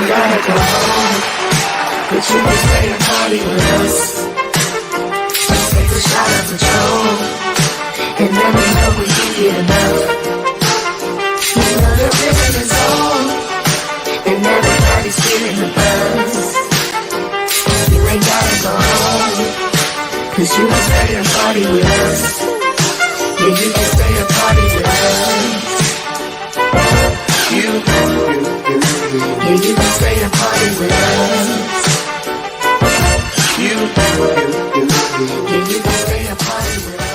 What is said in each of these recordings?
gotta go home, but you can stay and party with us. Let's take a shot of Patrol, and let me know when you get enough. You know the rhythm is on, and everybody's feeling the buzz. You ain't gotta go home, cause you can stay and party with us. Yeah, you can stay and party with us. Yeah, you can stay and party with us. Yeah, you can stay and party with us.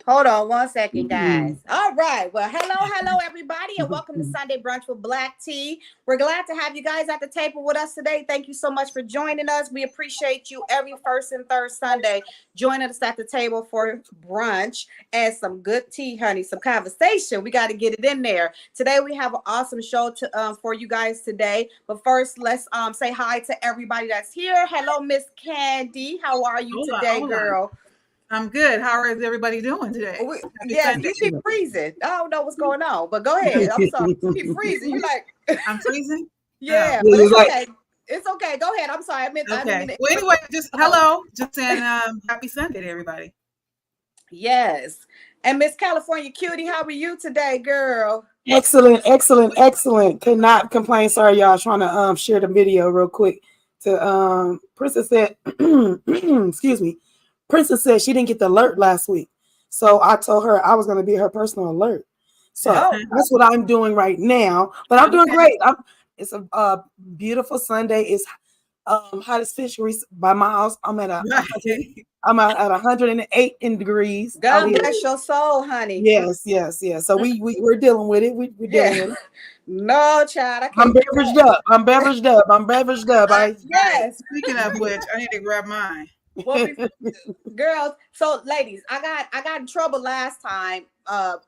Hold on 1 second, guys. All right. Well, hello, everybody, and welcome to Sunday Brunch with Black Tea. We're glad to have you guys at the table with us today. Thank you so much for joining us. We appreciate you every first and third Sunday joining us at the table for brunch and some good tea, honey, some conversation. We got to get it in there. Today, we have an awesome show for you guys today. But first, let's say hi to everybody that's here. Hello, Miss Candy. How are you today, girl? I'm good. How is everybody doing today? Yes, you keep freezing. I don't know what's going on, but go ahead. I'm sorry. You keep freezing. You like I'm freezing? Yeah, but it's okay. It's okay. Go ahead. I'm sorry. Okay. Well, anyway, just hello. Just saying happy Sunday to everybody. Yes. And Miss California Cutie, how are you today, girl? Excellent. Could not complain. Sorry, y'all. Trying to share the video real quick. To Princess said, excuse me. Princess said she didn't get the alert last week. So I told her I was going to be her personal alert. So that's what I'm doing right now. But I'm doing great. It's a beautiful Sunday. It's hottest fishery by my house. I'm at 108 degrees. God bless your soul, honey. Yes. So we're dealing with it. We're dealing with it. No, child. I'm beveraged up. Yes. Speaking of which, I need to grab mine. Well, girls, so ladies, I got in trouble last time, our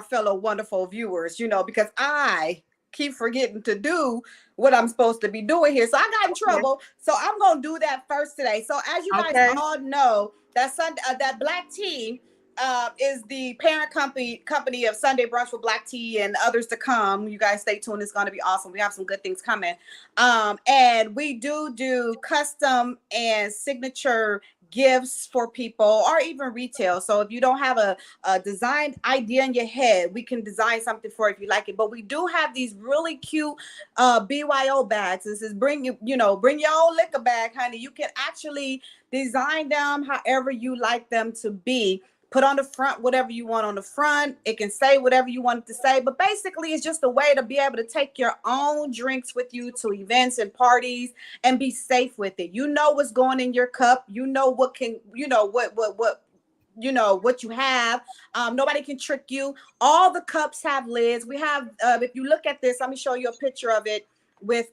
fellow wonderful viewers, because I keep forgetting to do what I'm supposed to be doing here. So I got in trouble. So I'm gonna do that first today. So as you guys all know, that Sunday that Black Tea is the parent company of Sunday Brunch with Black Tea and others to come. You guys stay tuned. It's going to be awesome. We have some good things coming. And we do custom and signature gifts for people or even retail. So if you don't have a design idea in your head, we can design something for it if you like it. But we do have these really cute BYO bags. This is bring your own liquor bag, honey. You can actually design them however you like them to be. Put on the front whatever you want on the front. It can say whatever you want it to say. But basically, it's just a way to be able to take your own drinks with you to events and parties and be safe with it. You know what's going in your cup. You know what you have. Nobody can trick you. All the cups have lids. We have, if you look at this, let me show you a picture of it with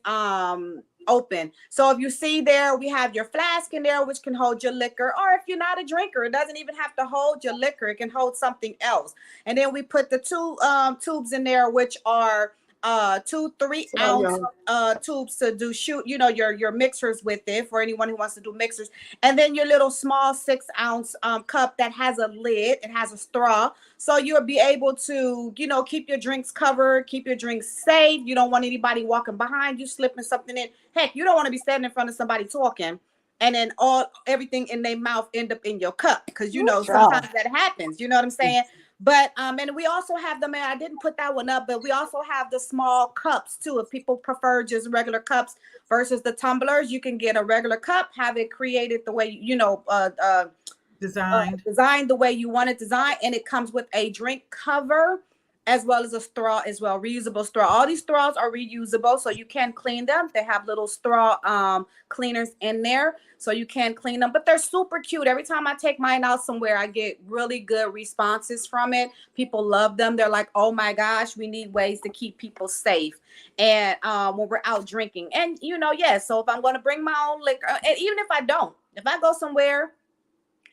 open. So if you see there, we have your flask in there, which can hold your liquor, or if you're not a drinker, it doesn't even have to hold your liquor. It can hold something else. And then we put the two tubes in there, which are 2 3-ounce tubes to do your mixers with it for anyone who wants to do mixers. And then your little small 6-ounce cup that has a lid. It has a straw, so you'll be able to keep your drinks covered, keep your drinks safe. You don't want anybody walking behind you slipping something in. Heck, you don't want to be standing in front of somebody talking and then everything in their mouth end up in your cup, because sometimes that happens. You know what I'm saying? But and we also have them, and I didn't put that one up, but we also have the small cups too. If people prefer just regular cups versus the tumblers, you can get a regular cup, have it created the way designed the way you want it designed, and it comes with a drink cover as well as a straw as well, reusable straw. All these straws are reusable, so you can clean them. They have little straw cleaners in there, so you can clean them. But they're super cute. Every time I take mine out somewhere, I get really good responses from it. People love them. They're like, oh my gosh, we need ways to keep people safe. And when we're out drinking. And, so if I'm going to bring my own liquor, and even if I don't, if I go somewhere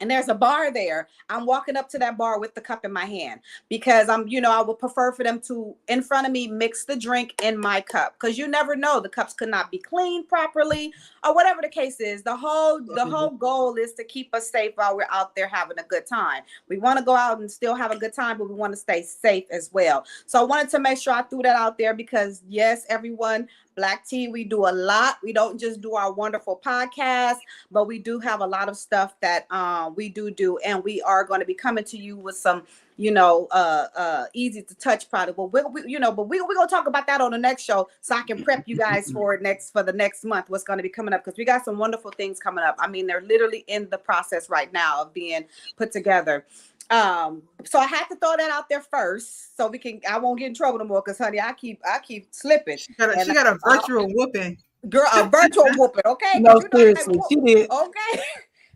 and there's a bar there, I'm walking up to that bar with the cup in my hand because I would prefer for them to, in front of me, mix the drink in my cup, because you never know, the cups could not be cleaned properly or whatever the case is. The whole goal is to keep us safe while we're out there having a good time. We want to go out and still have a good time, but we want to stay safe as well. So I wanted to make sure I threw that out there because, yes, everyone, Black Tea, we do a lot. We don't just do our wonderful podcast, but we do have a lot of stuff that we do, and we are going to be coming to you with some, easy to touch product. But we're gonna talk about that on the next show, so I can prep you guys for the next month. What's going to be coming up, because we got some wonderful things coming up. I mean, they're literally in the process right now of being put together. So I had to throw that out there first, so I won't get in trouble no more. Because honey, I keep slipping. She got a virtual whooping, girl, a virtual whooping. Okay, No, seriously, she did. Okay,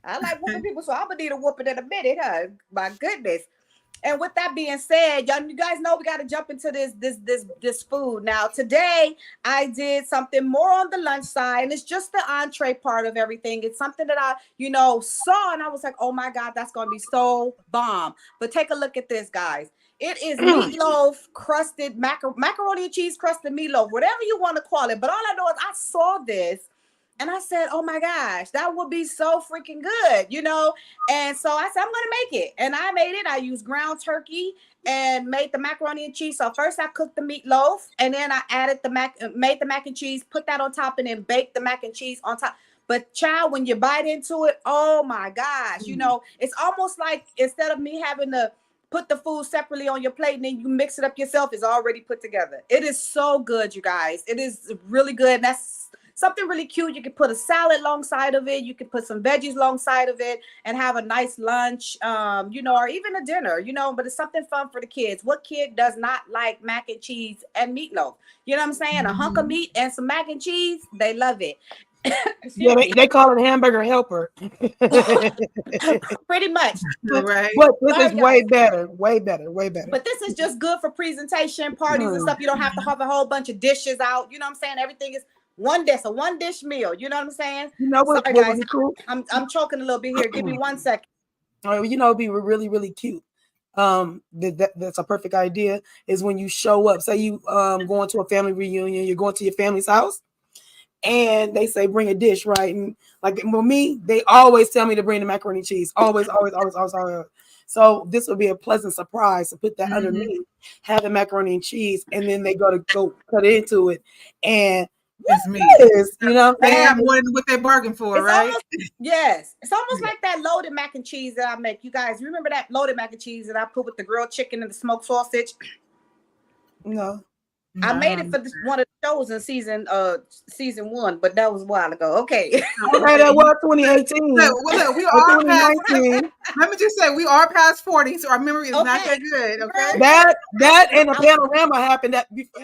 I like whooping people, so I'm gonna need a whooping in a minute, huh? My goodness. And with that being said, you guys know we got to jump into this food. Now, today I did something more on the lunch side, and it's just the entree part of everything. It's something that I, saw, and I was like, oh my God, that's going to be so bomb. But take a look at this, guys. It is meatloaf crusted, macaroni and cheese crusted meatloaf, whatever you want to call it. But all I know is I saw this, and I said, oh my gosh, that would be so freaking good, And so I said, I'm going to make it. And I made it. I used ground turkey and made the macaroni and cheese. So first I cooked the meatloaf, and then I added made the mac and cheese, put that on top, and then baked the mac and cheese on top. But child, when you bite into it, oh my gosh, it's almost like instead of me having to put the food separately on your plate and then you mix it up yourself, it's already put together. It is so good, you guys. It is really good. That's something really cute. You can put a salad alongside of it. You can put some veggies alongside of it and have a nice lunch, or even a dinner, but it's something fun for the kids. What kid does not like mac and cheese and meatloaf? You know what I'm saying? A hunk of meat and some mac and cheese, they love it. Yeah, they call it hamburger helper. Pretty much. right? But this is way better. But this is just good for presentation, parties and stuff. You don't have to have a whole bunch of dishes out. You know what I'm saying? Everything is one dish meal. You know what I'm saying? What, sorry, what guys. cool? I'm choking a little bit here. Give me 1 second. It'd be really, really cute. That's a perfect idea. Is when you show up, say you going to a family reunion, you're going to your family's house, and they say bring a dish, right? And like with me, they always tell me to bring the macaroni and cheese. Always. So this would be a pleasant surprise to put that underneath, have the macaroni and cheese, and then they go cut into it, and it's me. They have more than what they bargained for, right? Yes. It's almost like that loaded mac and cheese that I make. You guys remember that loaded mac and cheese that I put with the grilled chicken and the smoked sausage? No. I made it for one of the shows in season 1, but that was a while ago. Okay. Okay, that was 2018. Look, we are past. Let me just say, we are past 40, so our memory is not that good. Okay. That and a panorama happened.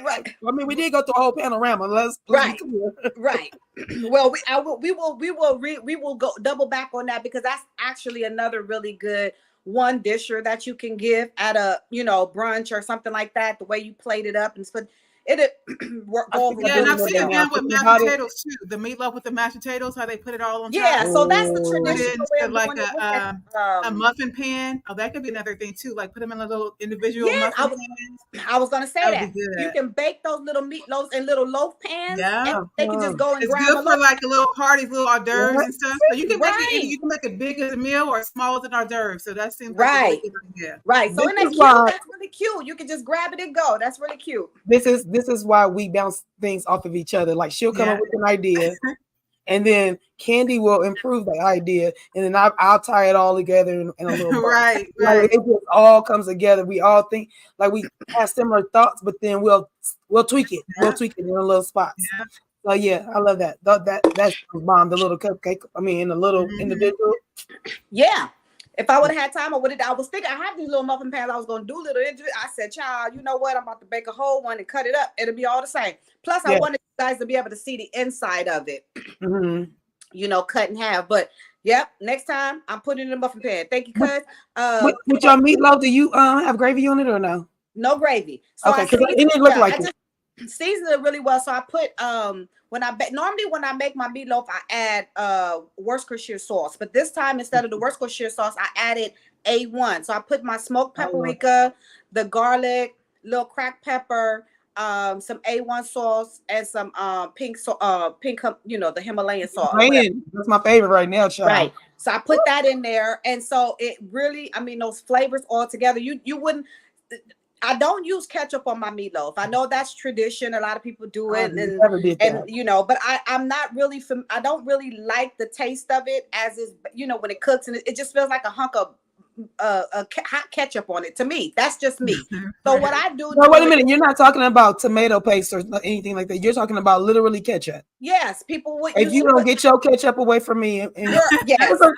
Right. I mean, we did go through a whole panorama. Let's right. Well, we will go double back on that, because that's actually another really good one disher that you can give at a brunch or something like that. The way you plate it up and split it work over. Yeah, and I've seen it done with mashed potatoes too. The meatloaf with the mashed potatoes, how they put it all on top. Yeah, so that's the traditional way of like a muffin pan. Oh, that could be another thing too. Like put them in a little individual muffin pans. I was gonna say that you can bake those little meatloaves in little loaf pans. Yeah, and they can just go and it's grab good for like a little parties, little hors d'oeuvres and stuff. So you can make it. You can make it big as a meal or small as an hors d'oeuvre. So that seems like right. So that's really cute. You can just grab it and go. That's really cute. This is why we bounce things off of each other. Like she'll come up with an idea, and then Candy will improve the idea, and then I'll tie it all together in a little right. Like it just all comes together. We all think like we have similar thoughts, but then we'll tweak it. We'll tweak it in a little spots. Yeah. So yeah, I love that. That's bomb. The little cupcake. I mean, the little individual. Yeah. If I would have had time, I was thinking I have these little muffin pans. I was going to do little. I said, child, you know what? I'm about to bake a whole one and cut it up. It'll be all the same. Plus, I wanted you guys to be able to see the inside of it. Cut in half. But next time I'm putting it in a muffin pan. Thank you, cuz. With your meatloaf, do you have gravy on it or no? No gravy. So okay, because it didn't look like it. season it really well. So I put normally when I make my meatloaf, I add Worcestershire sauce, but this time instead of the Worcestershire sauce, I added A1. So I put my smoked paprika, the garlic, little cracked pepper, some A1 sauce, and some pink, the Himalayan salt. That's my favorite right now, child. Right. So I put that in there, and so it really, I mean, those flavors all together. You wouldn't. I don't use ketchup on my meatloaf. I know that's tradition. A lot of people do it, and but I'm not really. I don't really like the taste of it as is. When it cooks, and it just feels like a hunk of hot ketchup on it. To me, that's just me. So what I do? No, wait a minute. You're not talking about tomato paste or anything like that. You're talking about literally ketchup. Yes, people would. If you don't get your ketchup away from me, and yes,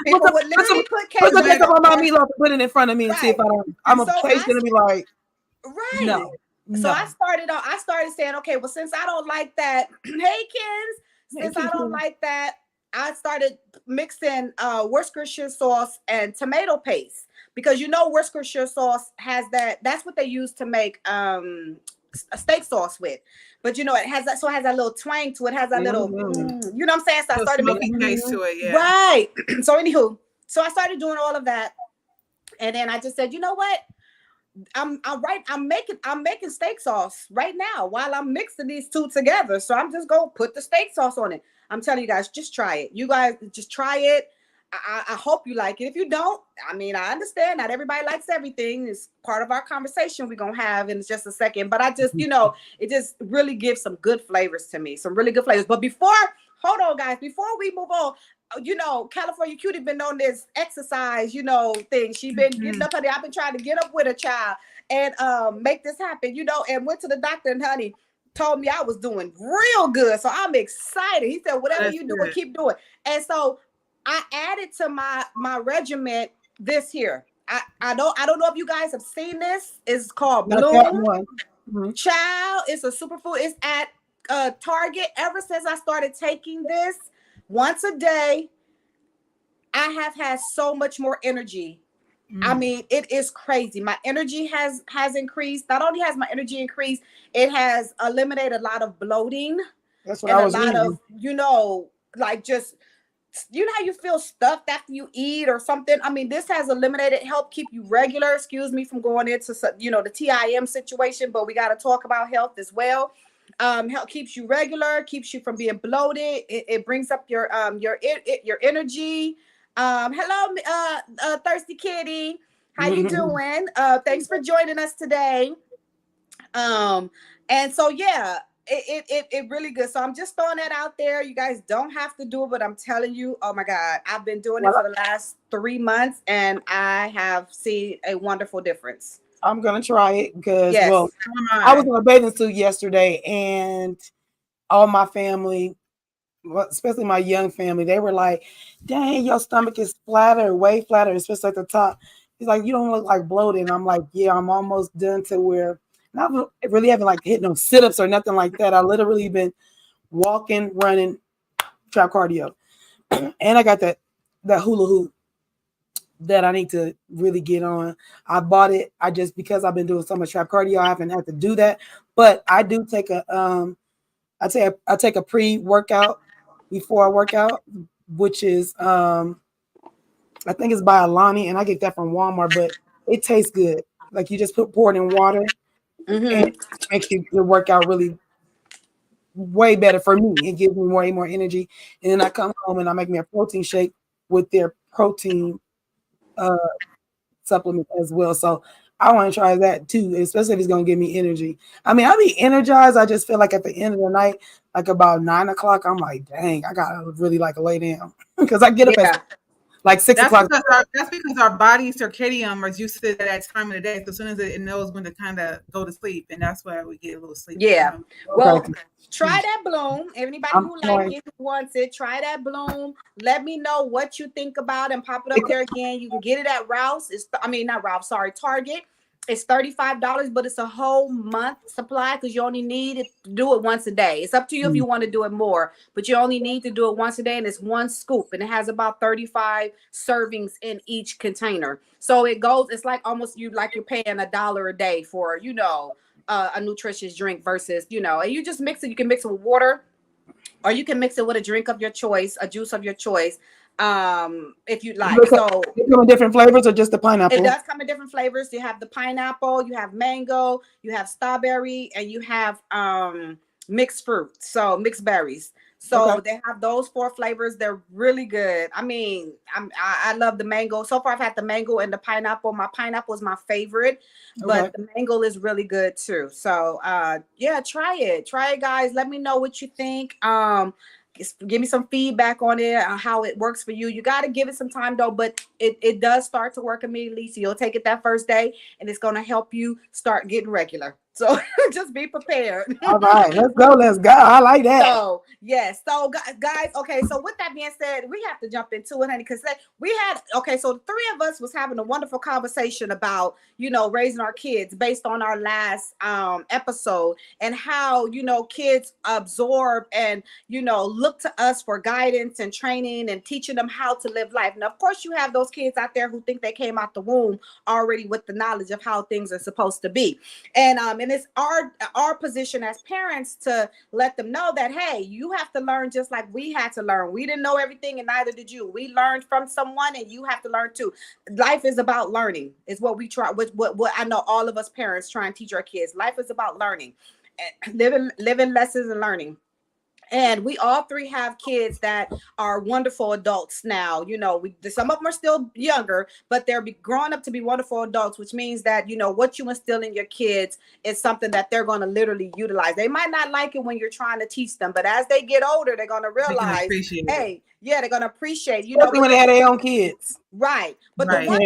people would literally put ketchup on my meatloaf, put it in front of me, and see if I don't. I'm a taste gonna be like. Right. No. So I started saying, okay, well, since I don't like that, since I don't like that, I started mixing Worcestershire sauce and tomato paste, because Worcestershire sauce has that's what they use to make a steak sauce with. But it has that, so it has that little twang to it, has that little, you know what I'm saying? So I started making taste to it, yeah. Right. So anywho, so I started doing all of that, and then I just said, you know what? I'm making steak sauce right now while I'm mixing these two together. So I'm just gonna put the steak sauce on it. I'm telling you guys, just try it. You guys just try it. I hope you like it. If you don't, I mean, I understand not everybody likes everything. It's part of our conversation we're gonna have in just a second. But I just, it just really gives some good flavors to me, some really good flavors. But hold on, guys, before we move on, California Cutie been on this exercise, thing. She been getting up, honey. I've been trying to get up with a child and make this happen, and went to the doctor, and honey told me I was doing real good. So I'm excited. He said, whatever you do, keep doing. And so I added to my regimen this here. I don't know if you guys have seen this. It's called Bloom. Child, it's a superfood. It's at Target. Ever since I started taking this once a day, I have had so much more energy. I mean, it is crazy. My energy has increased. Not only has my energy increased, it has eliminated a lot of bloating. That's what I was reading. Of, like just, how you feel stuffed after you eat or something. I mean, this has eliminated, help keep you regular. Excuse me from going into, the TIM situation, but we got to talk about health as well. Help keeps you regular, keeps you from being bloated. It brings up your energy. Hello, Thirsty Kitty. How you doing? Thanks for joining us today. And so yeah, it really good. So I'm just throwing that out there. You guys don't have to do it, but I'm telling you, oh my God, I've been doing it for the last 3 months, and I have seen a wonderful difference. I'm gonna try it because I was in a bathing suit yesterday, and all my family, especially my young family, they were like, "Dang, your stomach is flatter, way flatter, especially at the top." He's like, "You don't look like bloated." And I'm like, "Yeah, I'm almost done to where not really haven't like hit no sit-ups or nothing like that. I literally been walking, running, trap cardio, and I got that hula hoop that I need to really get on. I bought it. Because I've been doing so much trap cardio, I haven't had to do that. But I do take I take a pre-workout before I work out, which is I think it's by Alani, and I get that from Walmart, but it tastes good. Like you just pour it in water, and it makes your workout really way better for me. It gives me way more energy. And then I come home and I make me a protein shake with their protein supplement as well. So I want to try that too, especially if it's going to give me energy. I mean, I'll be energized. I just feel like at the end of the night, like about 9 o'clock, I'm like, dang, I got to really like lay down because I get up at like 6 o'clock. That's because our body circadian is used to that time of the day. So as soon as it knows when to kind of go to sleep, and that's why we get a little sleep. Yeah. Well, try that Bloom. Anybody who likes it, who wants it, try that Bloom. Let me know what you think about it and pop it up there again. You can get it at Target. It's $35, but it's a whole month supply because you only need to do it once a day. It's up to you if you want to do it more, but you only need to do it once a day, and it's one scoop, and it has about 35 servings in each container. So it's like almost you're paying $1 a day for, a nutritious drink versus, and you just mix it. You can mix it with water, or you can mix it with a drink of your choice, a juice of your choice, if you like. So they come in different flavors or just the pineapple? It does come in different flavors. You have the pineapple, you have mango, you have strawberry, and you have mixed fruit, so mixed berries. So they have those 4 flavors. They're really good. I mean, I love the mango. So far, I've had the mango and the pineapple. My pineapple is my favorite, but the mango is really good too. So yeah, try it, guys. Let me know what you think. Give me some feedback on it, how it works for you. You got to give it some time though, but it does start to work immediately. So you'll take it that first day, and it's going to help you start getting regular. So just be prepared. All right, let's go. I like that. So yes, so guys, okay. So with that being said, we have to jump into it, honey, because we had so the 3 of us was having a wonderful conversation about raising our kids based on our last episode, and how kids absorb and look to us for guidance and training and teaching them how to live life. And of course, you have those kids out there who think they came out the womb already with the knowledge of how things are supposed to be, and it's our position as parents to let them know that, hey, you have to learn just like we had to learn. We didn't know everything, and neither did you. We learned from someone, and you have to learn too. Life is about learning, is what we try. What I know all of us parents try and teach our kids. Life is about learning, living lessons and learning. And we all 3 have kids that are wonderful adults now. Some of them are still younger, but they're growing up to be wonderful adults, which means that, what you instill in your kids is something that they're going to literally utilize. They might not like it when you're trying to teach them, but as they get older, they're going to realize, hey, yeah, they're going to appreciate, when they have their own kids. Right. But the one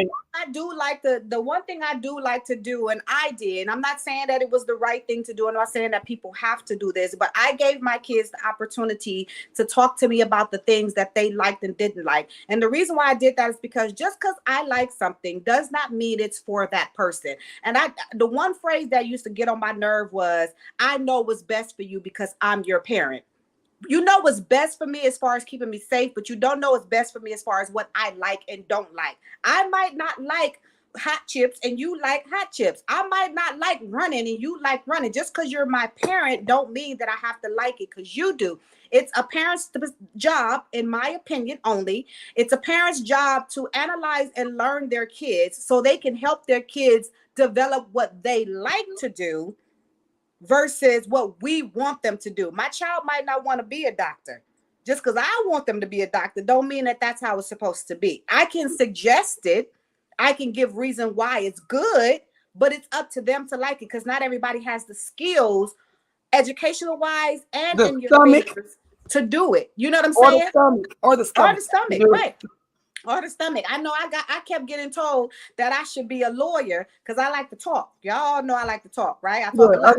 thing I do like to do, and I did, and I'm not saying that it was the right thing to do. I'm not saying that people have to do this, but I gave my kids the opportunity to talk to me about the things that they liked and didn't like. And the reason why I did that is because just because I like something does not mean it's for that person. And the one phrase that used to get on my nerve was, I know what's best for you because I'm your parent. You know what's best for me as far as keeping me safe, but you don't know what's best for me as far as what I like and don't like. I might not like hot chips and you like hot chips. I might not like running and you like running. Just because you're my parent don't mean that I have to like it, because you do. It's a parent's job, in my opinion only. It's a parent's job to analyze and learn their kids so they can help their kids develop what they like to do versus what we want them to do. My child might not want to be a doctor. Just because I want them to be a doctor don't mean that that's how it's supposed to be. I can suggest it. I can give reason why it's good, but it's up to them to like it, because not everybody has the skills, educational wise and in your fingers, to do it. You know what I'm saying? Or the stomach, right. Or the stomach. I know I kept getting told that I should be a lawyer because I like to talk. Y'all know I like to talk, right? I talk a lot.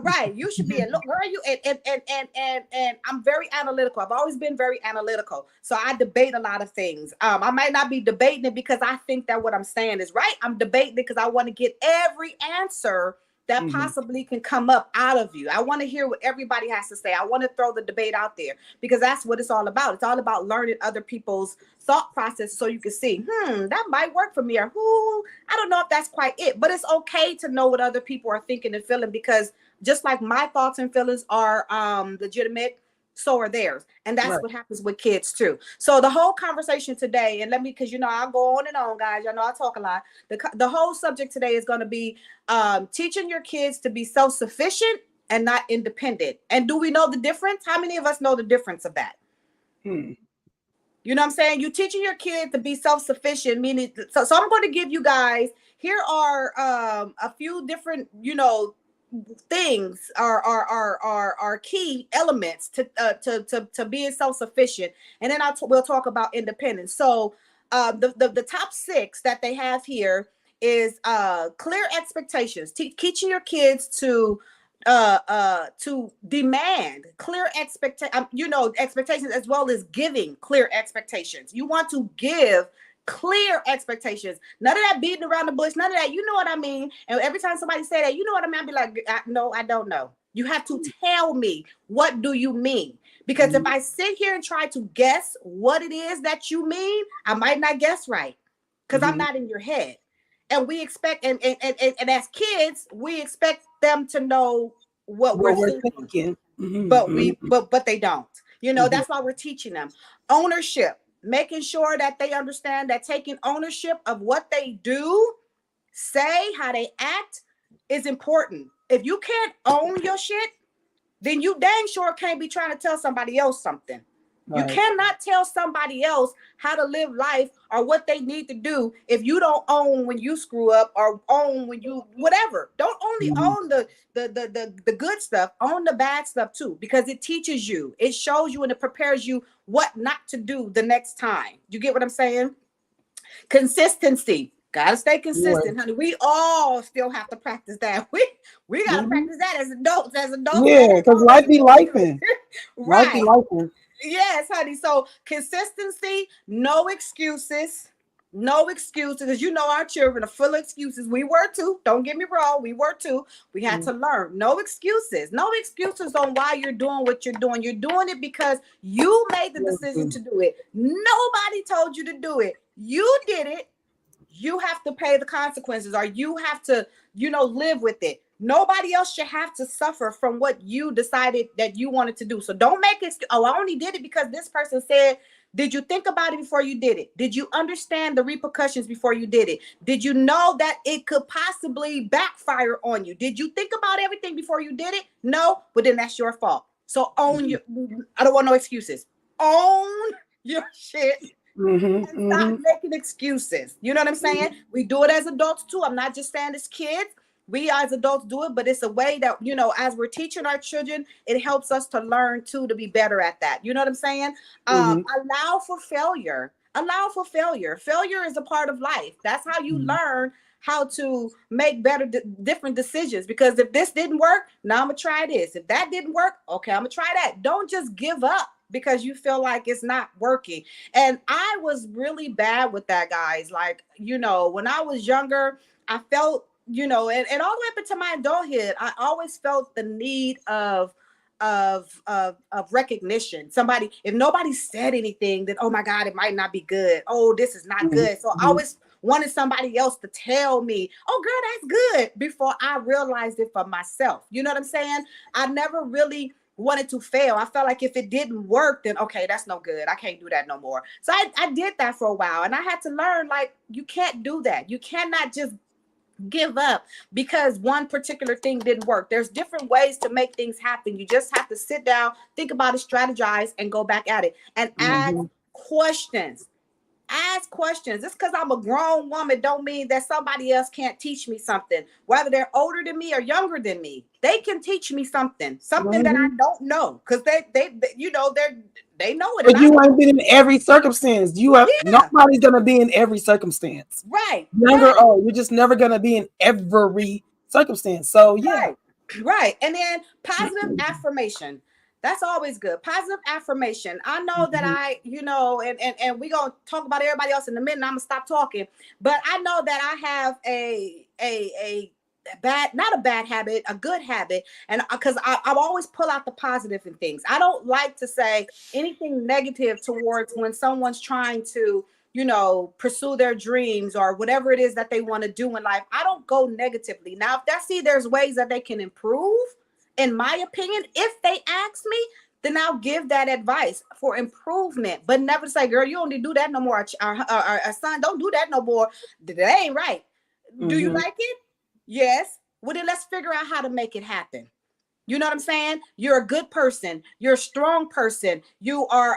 Right. You should be a lawyer. You and I'm very analytical. I've always been very analytical. So I debate a lot of things. I might not be debating it because I think that what I'm saying is right. I'm debating it because I want to get every answer that possibly can come up out of you. I want to hear what everybody has to say. I want to throw the debate out there because that's what it's all about. It's all about learning other people's thought process so you can see, that might work for me, or I don't know if that's quite it. But it's okay to know what other people are thinking and feeling, because just like my thoughts and feelings are legitimate, so are theirs. And that's what happens with kids too. So the whole conversation today, and because I'll go on and on, guys. I know I talk a lot. The whole subject today is going to be teaching your kids to be self-sufficient and not independent. And do we know the difference? How many of us know the difference of that? You know what I'm saying? You teaching your kid to be self-sufficient, meaning, so I'm going to give you guys, here are a few different, things are key elements to being self-sufficient, and then we'll talk about independence. So the top 6 that they have here is clear expectations. Teaching your kids to demand clear expectations, as well as giving clear expectations. You want to give clear expectations. None of that beating around the bush. None of that. You know what I mean? And every time somebody say that, you know what I mean? I'd be like, no, I don't know. You have to tell me, what do you mean? Because if I sit here and try to guess what it is that you mean, I might not guess right, because I'm not in your head. And we expect, and as kids, we expect them to know what we're thinking. But they don't. That's why we're teaching them ownership, making sure that they understand that taking ownership of what they do, say, how they act is important. If you can't own your shit, then you dang sure can't be trying to tell somebody else something. Right. You cannot tell somebody else how to live life or what they need to do if you don't own when you screw up or own when you whatever. Don't only own the good stuff, own the bad stuff too, because it teaches you, it shows you, and it prepares you what not to do the next time. You get what I'm saying? Consistency. Gotta stay consistent, honey. We all still have to practice that. We gotta practice that as adults. Yeah, because life be lifing. Right. Life be lifing. Yes, honey. So consistency, no excuses. No excuses. Because our children are full of excuses. We were too. Don't get me wrong. We were too. We had to learn. No excuses. No excuses on why you're doing what you're doing. You're doing it because you made the decision to do it. Nobody told you to do it. You did it. You have to pay the consequences, or you have to, live with it. Nobody else should have to suffer from what you decided that you wanted to do. So don't make it, I only did it because this person said. Did you think about it before you did it? Did you understand the repercussions before you did it? Did you know that it could possibly backfire on you? Did you think about everything before you did it? No, but then that's your fault. So own your, I don't want no excuses. Own your shit. And stop making excuses. You know what I'm saying? We do it as adults too. I'm not just saying as kids. We as adults do it, but it's a way that, as we're teaching our children, it helps us to learn too, to be better at that. You know what I'm saying? Allow for failure. Allow for failure. Failure is a part of life. That's how you learn how to make better, different decisions. Because if this didn't work, now I'm going to try this. If that didn't work, okay, I'm going to try that. Don't just give up because you feel like it's not working. And I was really bad with that, guys. Like, when I was younger, I felt, and all the way up into my adulthood, I always felt the need of recognition. Somebody, if nobody said anything, then, oh my God, it might not be good. Oh, this is not good. So I always wanted somebody else to tell me, oh girl, that's good, before I realized it for myself. You know what I'm saying? I never really wanted to fail. I felt like if it didn't work, then okay, that's no good. I can't do that no more. So I did that for a while, and I had to learn, like, you can't do that. You cannot just give up because one particular thing didn't work. There's different ways to make things happen. You just have to sit down, think about it, strategize, and go back at it, and ask questions. Ask questions. Just because I'm a grown woman don't mean that somebody else can't teach me something. Whether they're older than me or younger than me, they can teach me something that I don't know, because they know it. But you ain't been in every circumstance. Nobody's gonna be in every circumstance. Right. Younger or old, you're just never gonna be in every circumstance. So yeah. Right. And then positive affirmation. That's always good. Positive affirmation. I know that I, and we're going to talk about everybody else in a minute. I'm going to stop talking. But I know that I have a bad, not a bad habit, a good habit. And because I always pull out the positive in things. I don't like to say anything negative towards when someone's trying to, pursue their dreams or whatever it is that they want to do in life. I don't go negatively. Now, if there's ways that they can improve, in my opinion, if they ask me, then I'll give that advice for improvement, but never say, girl, you don't need to do that no more. Our son, don't do that no more. That ain't right. Do you like it? Yes. Well, then let's figure out how to make it happen. You know what I'm saying? You're a good person. You're a strong person. You are,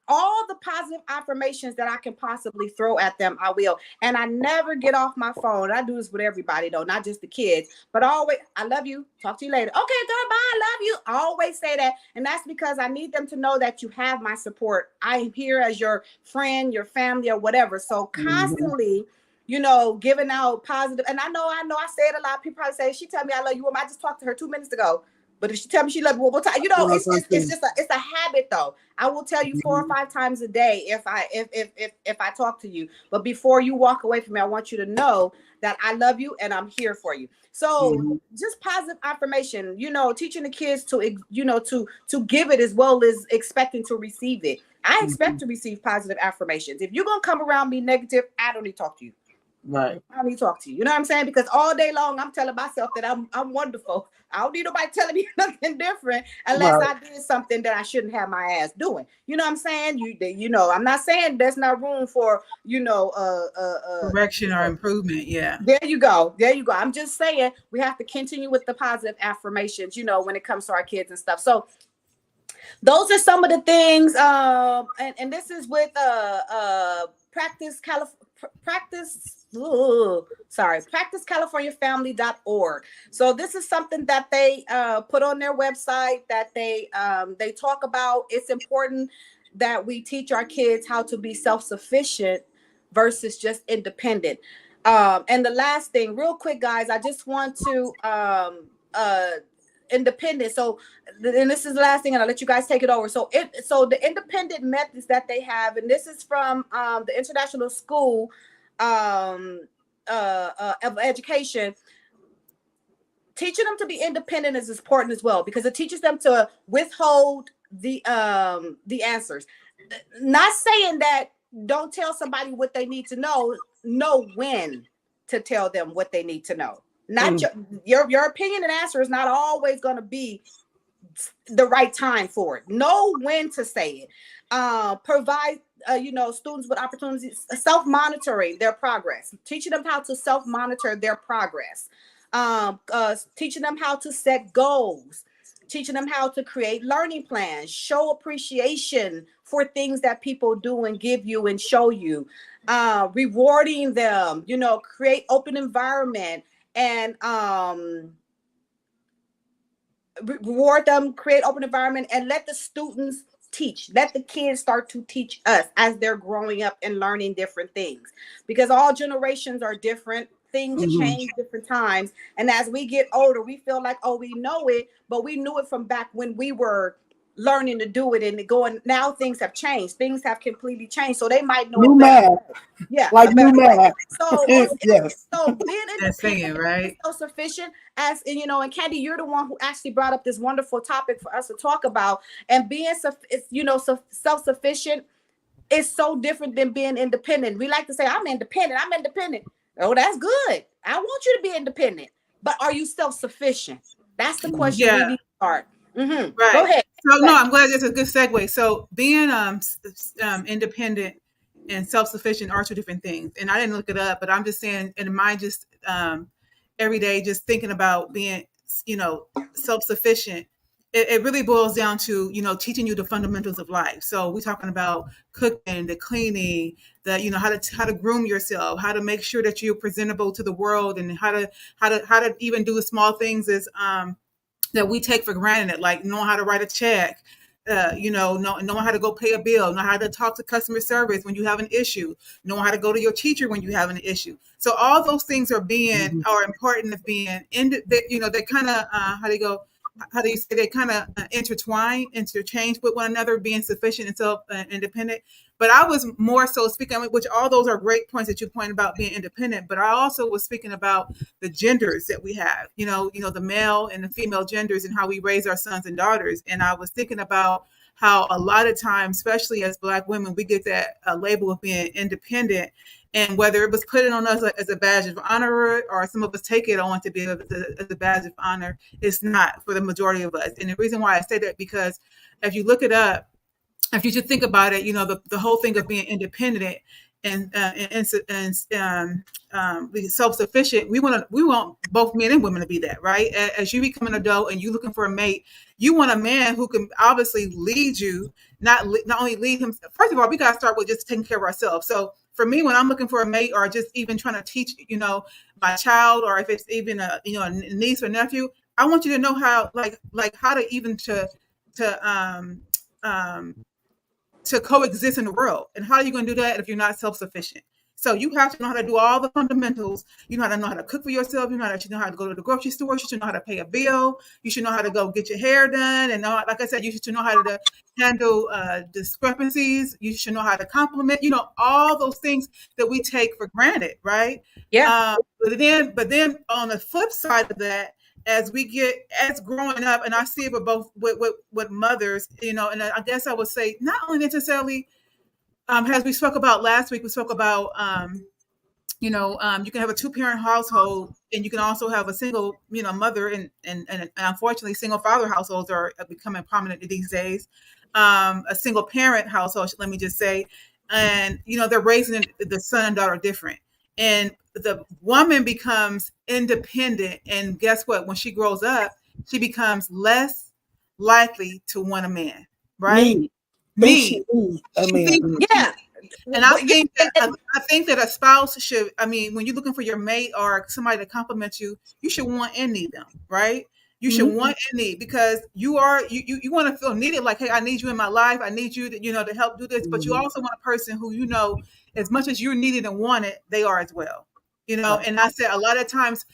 all the positive affirmations that I can possibly throw at them, I will. And I never get off my phone. I do this with everybody, though, not just the kids. But always, I love you. Talk to you later. Okay, goodbye. I love you. I always say that. And that's because I need them to know that you have my support. I am here as your friend, your family, or whatever. So constantly, giving out positive. And I know I say it a lot. People probably say, she tell me I love you. I just talked to her 2 minutes ago. But if she tell me she loves me one more time, it's a habit though. I will tell you 4 or 5 times a day if I talk to you. But before you walk away from me, I want you to know that I love you and I'm here for you. So just positive affirmation, teaching the kids to give it as well as expecting to receive it. I expect to receive positive affirmations. If you're gonna come around me negative, I don't need to talk to you. Right. I don't need to talk to you. You know what I'm saying? Because all day long I'm telling myself that I'm wonderful. I don't need nobody telling me nothing different unless Right. I did something that I shouldn't have my ass doing. You know what I'm saying? You know, I'm not saying there's not room for, Correction or improvement. Yeah. there you go. There you go. I'm just saying we have to continue with the positive affirmations, when it comes to our kids and stuff. So those are some of the things. And this is with practicecaliforniafamily.org. So this is something that they put on their website that they talk about. It's important that we teach our kids how to be self-sufficient versus just independent. And the last thing, real quick, guys, I just want to independent. So, and this is the last thing, and I'll let you guys take it over. So the independent methods that they have, and this is from the International School of Education. Teaching them to be independent is important as well, because it teaches them to withhold the answers. Not saying that don't tell somebody what they need to know when to tell them what they need to know. Not your opinion and answer is not always going to be the right time for it. Know when to say it. Provide students with opportunities, self-monitoring their progress, teaching them how to self-monitor their progress, teaching them how to set goals, teaching them how to create learning plans, show appreciation for things that people do and give you and show you, rewarding them, create open environment and reward them, create open environment, and let the students teach. Let the kids start to teach us as they're growing up and learning different things, because all generations are different. Things change different times. And as we get older, we feel like, oh, we know it, but we knew it from back when we were learning to do it and going. Now things have changed. Things have completely changed. So they might know New it better. math. Yeah. Like new math. So Yes. so being independent, right? self-sufficient, as and Candy, you're the one who actually brought up this wonderful topic for us to talk about. And being self-sufficient is so different than being independent. We like to say, I'm independent. Oh, that's good. I want you to be independent. But are you self-sufficient? That's the question we need to start. Right. Go ahead. So no, I'm glad that's a good segue. So being independent and self-sufficient are two different things. And I didn't look it up, but I'm just saying, in my just every day, just thinking about being, self-sufficient. It really boils down to, teaching you the fundamentals of life. So we're talking about cooking, the cleaning, the, how to groom yourself, how to make sure that you're presentable to the world, and how to even do the small things as that we take for granted, like knowing how to write a check, knowing how to go pay a bill, know how to talk to customer service when you have an issue, knowing how to go to your teacher when you have an issue. So all those things are important of being they kind of how do you say, they kind of interchange with one another, being sufficient and self independent. But I was more so speaking, which all those are great points that you point about being independent. But I also was speaking about the genders that we have, the male and the female genders, and how we raise our sons and daughters. And I was thinking about how a lot of times, especially as Black women, we get that label of being independent. And whether it was put on us as a badge of honor, or some of us take it on to be as a badge of honor, it's not for the majority of us. And the reason why I say that, because if you look it up, if you just think about it, the whole thing of being independent and self-sufficient, we want both men and women to be that, right? As you become an adult and you looking for a mate, you want a man who can obviously lead you, not only lead him. First of all, we got to start with just taking care of ourselves. So for me, when I'm looking for a mate, or just even trying to teach, my child, or if it's even a niece or nephew, I want you to know how, like how to even to coexist in the world. And how are you going to do that if you're not self-sufficient? So you have to know how to do all the fundamentals. You know how to cook for yourself. You know how to go to the grocery store. You should know how to pay a bill. You should know how to go get your hair done. And like I said, you should know how to handle discrepancies. You should know how to compliment. All those things that we take for granted, right? Yeah. But then on the flip side of that, as growing up, and I see it with mothers, and I guess I would say not only necessarily, as we spoke about last week, we spoke about you can have a two-parent household, and you can also have a single, mother, and unfortunately, single father households are becoming prominent these days. A single parent household, let me just say, and they're raising the son and daughter different, and the woman becomes independent, and guess what? When she grows up, she becomes less likely to want a man, right? Need. Think she Need. need a She man. thinks Yeah. and I Yeah, think that I think that a spouse should. I mean, when you're looking for your mate or somebody to compliment you, you should want and need them, right? You should Mhm. want and need, because you want to feel needed. Like, hey, I need you in my life. I need you to to help do this. But you Mhm. also want a person who as much as you're needed and wanted, they are as well. Right. And I said a lot of times,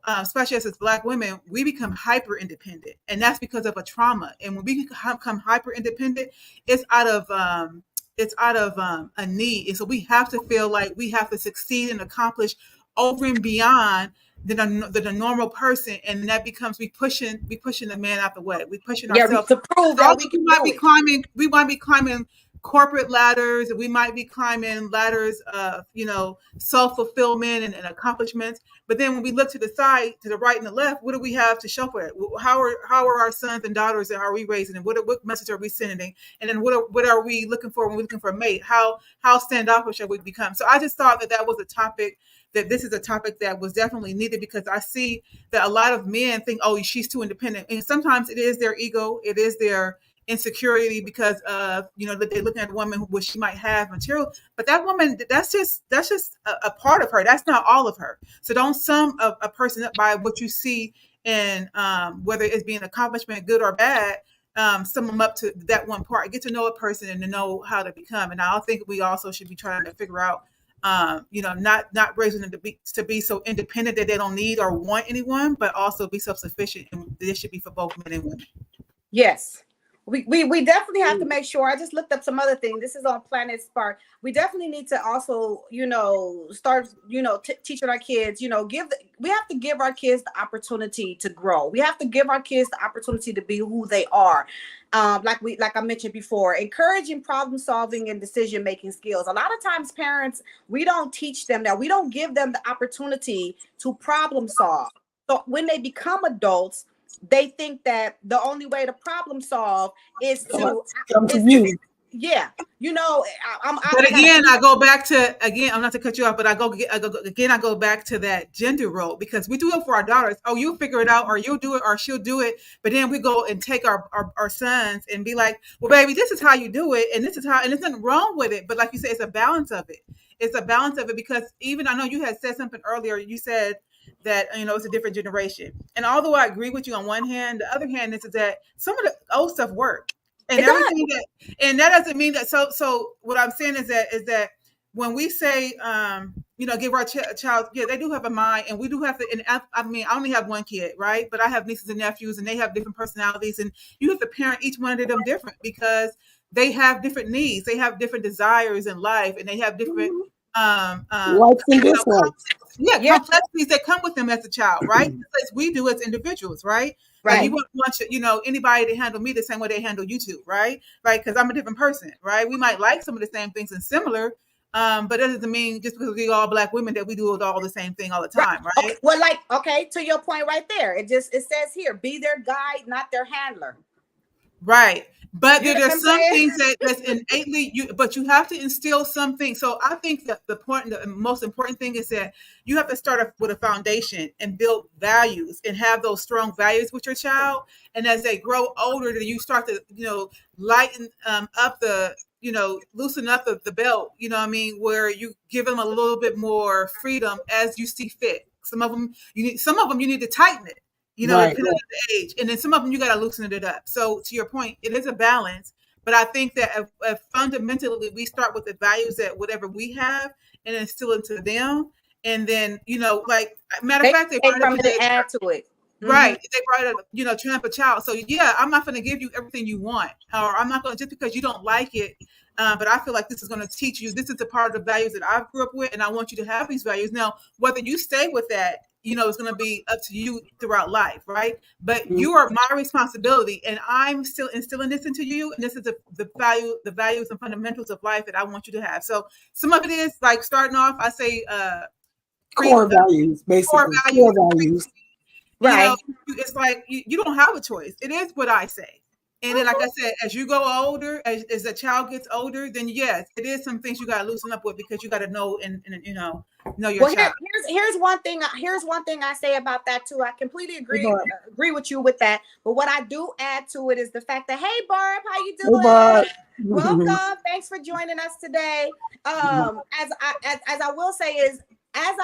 especially as Black women, we become hyper independent, and that's because of a trauma. And when we become hyper independent, it's out of a need. And so we have to feel like we have to succeed and accomplish over and beyond than a normal person. And that becomes we pushing the man out the way. We pushing yeah, ourselves. to prove that Also, we can do it. we might be climbing corporate ladders, and we might be climbing ladders of, self-fulfillment and accomplishments. But then when we look to the side, to the right and the left, what do we have to show for it? How are our sons and daughters, and how are we raising them? What message are we sending? And then what are we looking for when we're looking for a mate? How standoffish have we become? So I just thought that was a topic, that this is a topic that was definitely needed, because I see that a lot of men think, oh, she's too independent. And sometimes it is their ego, it is their insecurity, because of, that they're looking at a woman who she might have material, but that woman, that's just a part of her. That's not all of her. So don't sum a person up by what you see, and whether it's being accomplishment, good or bad. Sum them up to that one part. Get to know a person and to know how to become. And I think we also should be trying to figure out, not raising them to be so independent that they don't need or want anyone, but also be self-sufficient. And this should be for both men and women. Yes. We definitely have to make sure. I just looked up some other thing. This is on Planet Spark. We definitely need to also, start, teaching our kids, we have to give our kids the opportunity to grow. We have to give our kids the opportunity to be who they are. Like I mentioned before, encouraging problem solving and decision making skills. A lot of times parents, we don't teach them that. We don't give them the opportunity to problem solve. So when they become adults, they think that the only way to problem solve is Come to you. yeah, But again, I go back to, I'm not to cut you off, but I go back to that gender role, because we do it for our daughters. Oh, you'll figure it out, or you'll do it, or she'll do it. But then we go and take our sons and be like, well, baby, this is how you do it, and this is how, and there's nothing wrong with it. But like you said, it's a balance of it. It's a balance of it, because even, I know you had said something earlier. You said that, it's a different generation. And although I agree with you on one hand, the other hand is that some of the old stuff worked. And everything and that doesn't mean that. So what I'm saying is that when we say, give our child, yeah, they do have a mind, and we do have to. And I mean, I only have one kid, right? But I have nieces and nephews, and they have different personalities, and you have to parent each one of them different, because they have different needs, they have different desires in life, and they have different likes and dislikes. Complexities that come with them as a child, right? As we do as individuals, right? Like, you wouldn't want anybody to handle me the same way they handle you two, right? Like, because I'm a different person, right? We might like some of the same things and similar, but that doesn't mean just because we're all Black women that we do all the same thing all the time, right? Okay. Well, to your point right there, it says here, be their guide, not their handler. Right. But there's some things that's innately but you have to instill something. So I think that the most important thing is that you have to start off with a foundation and build values and have those strong values with your child. And as they grow older, then you start to, lighten up loosen up the belt, where you give them a little bit more freedom as you see fit. Some of them you need to tighten it. Depending on the age. And then some of them, you got to loosen it up. So to your point, it is a balance. But I think that if fundamentally we start with the values that whatever we have and instill into them, and then, like, matter of fact, they add to it. Right. They brought train up a child. So yeah, I'm not going to give you everything you want, or I'm not going to, just because you don't like it. But I feel like this is going to teach you, this is a part of the values that I grew up with, and I want you to have these values. Now, whether you stay with that it's going to be up to you throughout life, right? But you are my responsibility, and I'm still instilling this into you, and this is the values and fundamentals of life that I want you to have. So some of it is like starting off, I say core values, basically. Core values. Right. It's like you don't have a choice. It is what I say. And then, like I said, as you go older, as a child gets older, then yes, it is some things you got to loosen up with, because you got to know and know your child. Here's one thing. Here's one thing I say about that too. I completely agree with you with that. But what I do add to it is the fact that, hey, Barb, how you doing? Hey, Barb. Welcome. Thanks for joining us today. As I will say is, as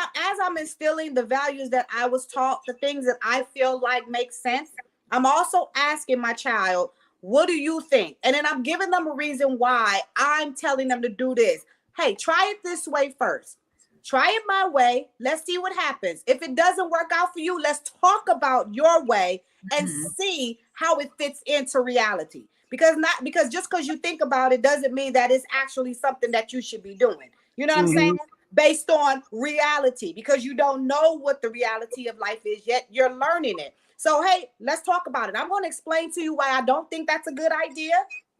I'm instilling the values that I was taught, the things that I feel like make sense, I'm also asking my child, what do you think? And then I'm giving them a reason why I'm telling them to do this. Hey, try it this way first. Try it my way. Let's see what happens. If it doesn't work out for you, let's talk about your way and see how it fits into reality. Because just because you think about it doesn't mean that it's actually something that you should be doing. You know what I'm saying? Based on reality, because you don't know what the reality of life is yet. You're learning it. So, hey, let's talk about it. I'm going to explain to you why I don't think that's a good idea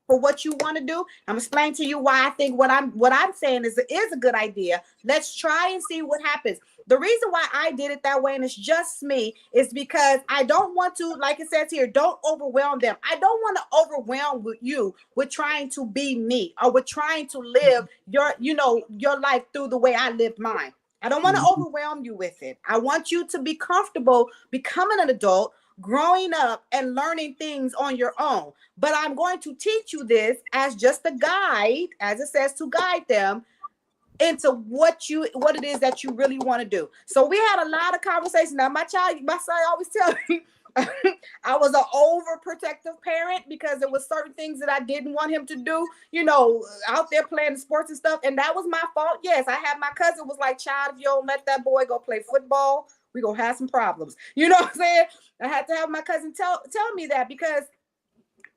for what you want to do. I'm explaining to you why I think what I'm saying is a good idea. Let's try and see what happens. The reason why I did it that way, and it's just me, is because I don't want to, like it says here, don't overwhelm them. I don't want to overwhelm you with trying to be me, or with trying to live your life through the way I lived mine. I don't want to overwhelm you with it. I want you to be comfortable becoming an adult, growing up, and learning things on your own. But I'm going to teach you this as just a guide, as it says, to guide them into what it is that you really want to do. So we had a lot of conversations. Now, my son always tells me I was an overprotective parent, because there was certain things that I didn't want him to do, out there playing sports and stuff. And that was my fault. Yes, I had my cousin was like, child, if you don't let that boy go play football, we're going to have some problems. You know what I'm saying? I had to have my cousin tell me that, because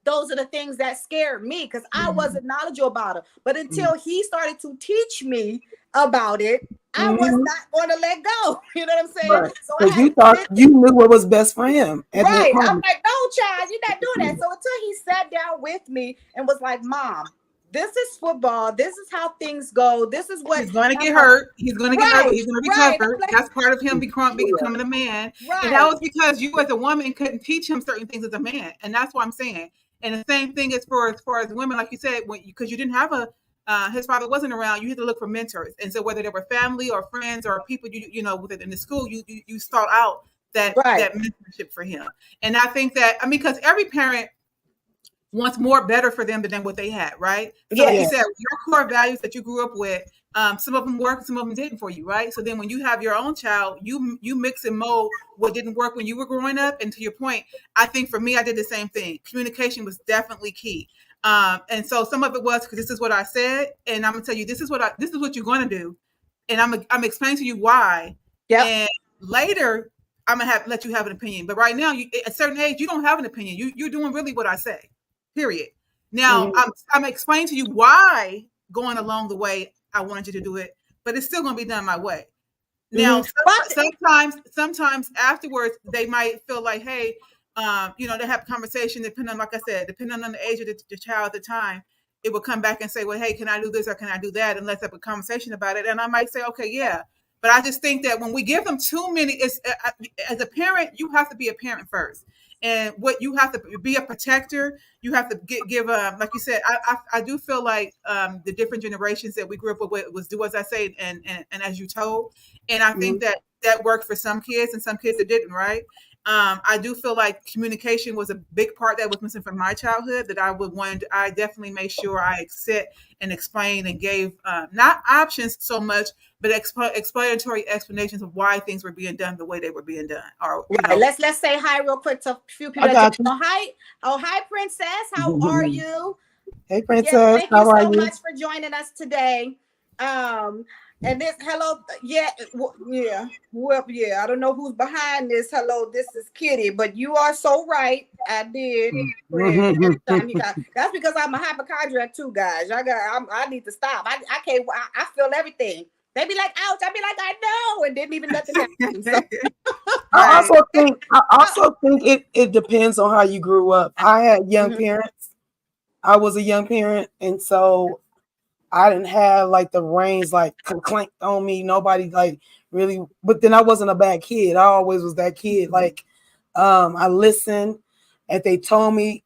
those are the things that scared me, because I wasn't knowledgeable about it. But until he started to teach me about it, I was not going to let go. You know what I'm saying? Right. So you thought you knew what was best for him. Right. I'm like, no, child, you're not doing that. So until he sat down with me and was like, Mom, this is football. This is how things go. This is what he's going to get hurt. He's going to get hurt. He's going to recover. Like, that's part of him becoming a man. Right. And that was because you as a woman couldn't teach him certain things as a man. And that's what I'm saying. And the same thing as far as women, like you said, because you didn't have his father wasn't around, you had to look for mentors. And so whether they were family or friends or people within the school, you sought out that mentorship for him. And I think that, because every parent wants more better for them than what they had, right? So like you said, your core values that you grew up with, some of them worked, some of them didn't for you, right? So then when you have your own child, you mix and mold what didn't work when you were growing up. And to your point, I think for me, I did the same thing. Communication was definitely key. And so some of it was because this is what I said, and I'm gonna tell you this is what you're going to do, and I'm explaining to you why. Yep. And later I'm gonna let you have an opinion. But right now, at a certain age, you don't have an opinion. You're doing really what I say. Period. Now I'm explaining to you why going along the way I wanted you to do it, but it's still going to be done my way. Now, sometimes afterwards they might feel like, hey, they have a conversation depending on the age of the child at the time. It will come back and say, well, hey, can I do this or can I do that? And let's have a conversation about it. And I might say, okay, yeah. But I just think that when we give them too many, as a parent, you have to be a parent first. And what you have to be a protector, you have to give like you said, I do feel like the different generations that we grew up with was do as I say and as you told. And I think that worked for some kids and some kids it didn't, right? I do feel like communication was a big part that was missing from my childhood that I definitely made sure I sit and explained and gave not options so much, but explanatory explanations of why things were being done the way they were being done. Or let's say hi real quick to a few people. Hi, Princess. How are you? Hey, Princess. How are you? Thank you so much for joining us today. And this, hello, I don't know who's behind this. Hello, this is Kitty, but you are so right. I did. That's because I'm a hypochondriac too, guys. I need to stop. I can't. I feel everything. They be like, ouch. I be like, I know, and didn't even nothing happen. So, I Right. also think it depends on how you grew up. I had young parents. I was a young parent, and so I didn't have like the reins like clanked on me. Nobody like really, but then I wasn't a bad kid. I always was that kid. Like I listened. If they told me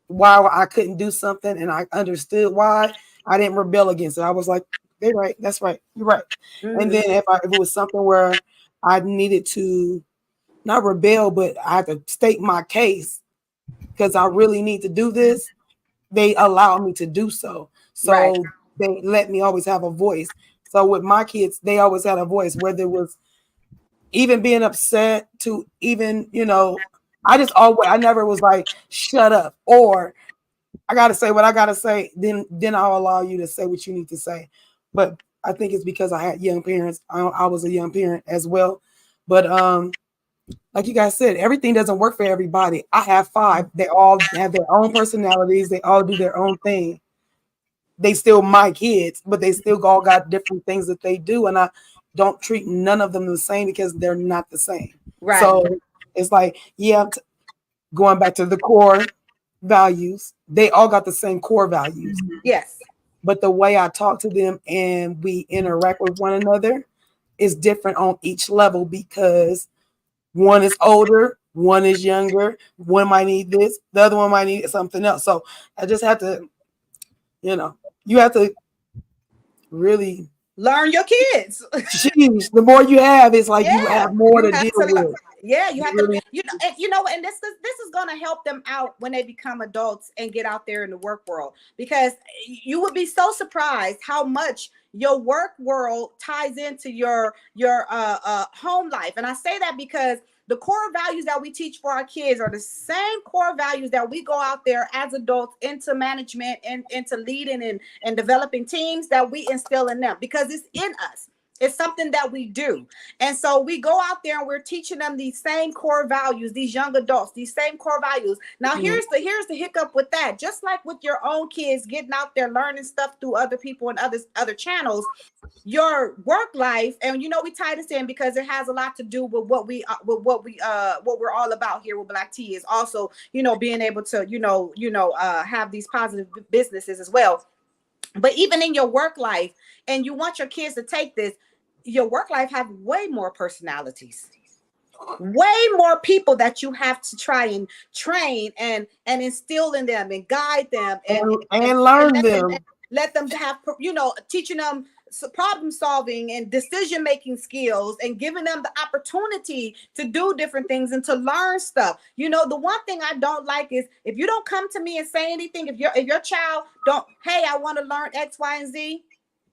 why I couldn't do something and I understood why, I didn't rebel against it. I was like, they're right, that's right, you're right. And then if it was something where I needed to not rebel, but I had to state my case because I really need to do this, they allowed me to do so. So they let me always have a voice. So with my kids, they always had a voice, whether it was even being upset to even, I never was like, shut up, or I gotta say what I gotta say, then I'll allow you to say what you need to say. But I think it's because I had young parents. I was a young parent as well. But like you guys said, everything doesn't work for everybody. I have 5. They all have their own personalities. They all do their own thing. They still my kids, but they still all got different things that they do. And I don't treat none of them the same because they're not the same. Right. So it's like, going back to the core values, they all got the same core values. Yes. But the way I talk to them and we interact with one another is different on each level because one is older, one is younger, one might need this, the other one might need something else. So I just have to, you have to really learn your kids. Jeez, the more you have, it's like you have more to deal with. Yeah, you have to, and this is going to help them out when they become adults and get out there in the work world, because you would be so surprised how much your work world ties into your home life. And I say that because the core values that we teach for our kids are the same core values that we go out there as adults into management and into leading and developing teams that we instill in them, because it's in us. It's something that we do. And so we go out there and we're teaching them these same core values, these young adults, these same core values. Now, here's the hiccup with that. Just like with your own kids getting out there learning stuff through other people and other channels, your work life, and we tie this in because it has a lot to do with what we're all about here with Black Tea, is also, being able to, have these positive businesses as well. But even in your work life, and you want your kids to take this, your work life have way more personalities, way more people that you have to try and train and instill in them and guide them and learn them. Let them have, teaching them problem solving and decision making skills and giving them the opportunity to do different things and to learn stuff. The one thing I don't like is if you don't come to me and say anything, if your child don't, hey, I want to learn X, Y, and Z,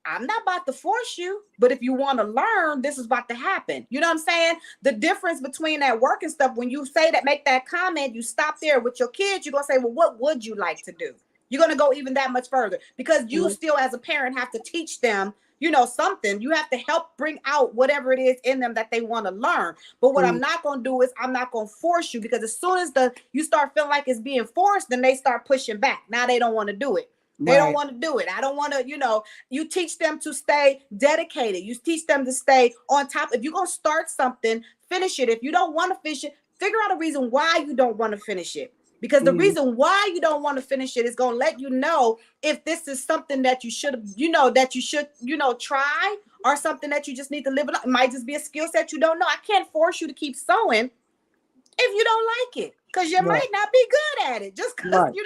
I'm not about to force you, but if you want to learn, this is about to happen. You know what I'm saying? The difference between that work and stuff, when you say that, make that comment, you stop there. With your kids, you're going to say, well, what would you like to do? You're going to go even that much further, because you still, as a parent, have to teach them, something. You have to help bring out whatever it is in them that they want to learn. But what I'm not going to do is I'm not going to force you, because as soon as you start feeling like it's being forced, then they start pushing back. Now they don't want to do it. They don't want to do it. I don't want to, you teach them to stay dedicated. You teach them to stay on top. If you're going to start something, finish it. If you don't want to finish it, figure out a reason why you don't want to finish it. Because the reason why you don't want to finish it is going to let you know if this is something that you should, try, or something that you just need to live it up. It might just be a skill set you don't know. I can't force you to keep sewing if you don't like it, because you might not be good at it. Just because, you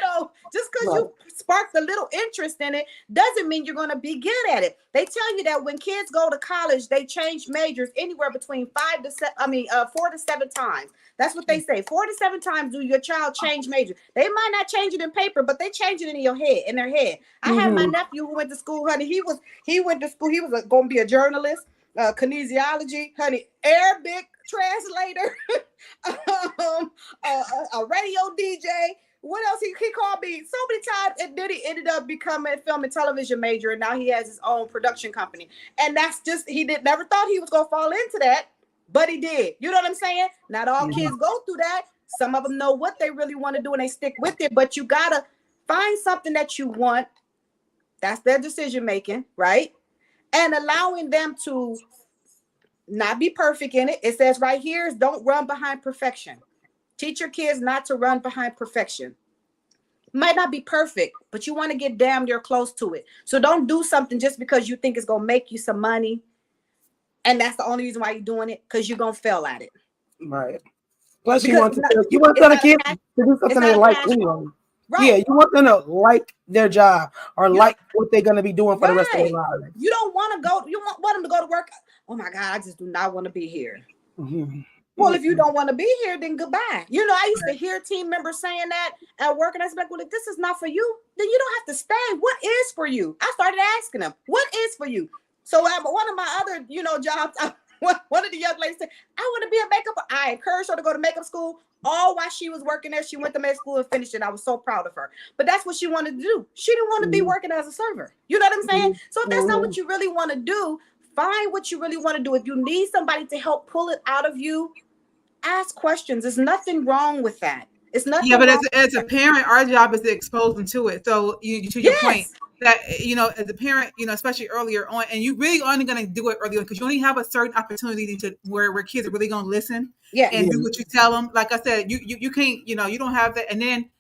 sparked a little interest in it doesn't mean you're going to be good at it. They tell you that when kids go to college, they change majors anywhere between 4 to 7 times. That's what they say. 4 to 7 times do your child change major. They might not change it in paper, but they change it in their head. I had my nephew who went to school, honey. He went to school. He was going to be a journalist, kinesiology, honey, Arabic translator, a radio DJ. What else? He called me so many times, and then he ended up becoming a film and television major, and now he has his own production company. And that's just, never thought he was going to fall into that, but he did. You know what I'm saying? Not all kids go through that. Some of them know what they really want to do and they stick with it, but you got to find something that you want. That's their decision making, right? and allowing them to not be perfect in it. It says right here is don't run behind perfection. Teach your kids not to run behind perfection. Might not be perfect, but you want to get damn near close to it. So don't do something just because you think it's going to make you some money. And that's the only reason why you're doing it, because you're going to fail at it. Right. Plus, Because you want the kids to do something they like anyway. Right. Yeah, you want them to like their job or like what they're going to be doing for the rest of their lives. You don't want to go. You want them to go to work. Oh my God, I just do not want to be here. Mm-hmm. Well, if you don't want to be here, then goodbye. You know, I used to hear team members saying that at work, and I was like, well, if this is not for you, then you don't have to stay. What is for you? I started asking them, what is for you? So one of my other, jobs, one of the young ladies said, I want to be a makeup. I encouraged her to go to makeup school. All while she was working there, she went to makeup school and finished it. I was so proud of her. But that's what she wanted to do. She didn't want to be working as a server. You know what I'm saying? So if that's not what you really want to do, find what you really want to do. If you need somebody to help pull it out of you, ask questions. There's nothing wrong with that. It's nothing. Yeah, but as a parent, our job is to expose them to it. So to your point, that as a parent, especially earlier on, and you really only going to do it early on because you only have a certain opportunity to where kids are really going to listen and do what you tell them. Like I said, you can't, you don't have that, and then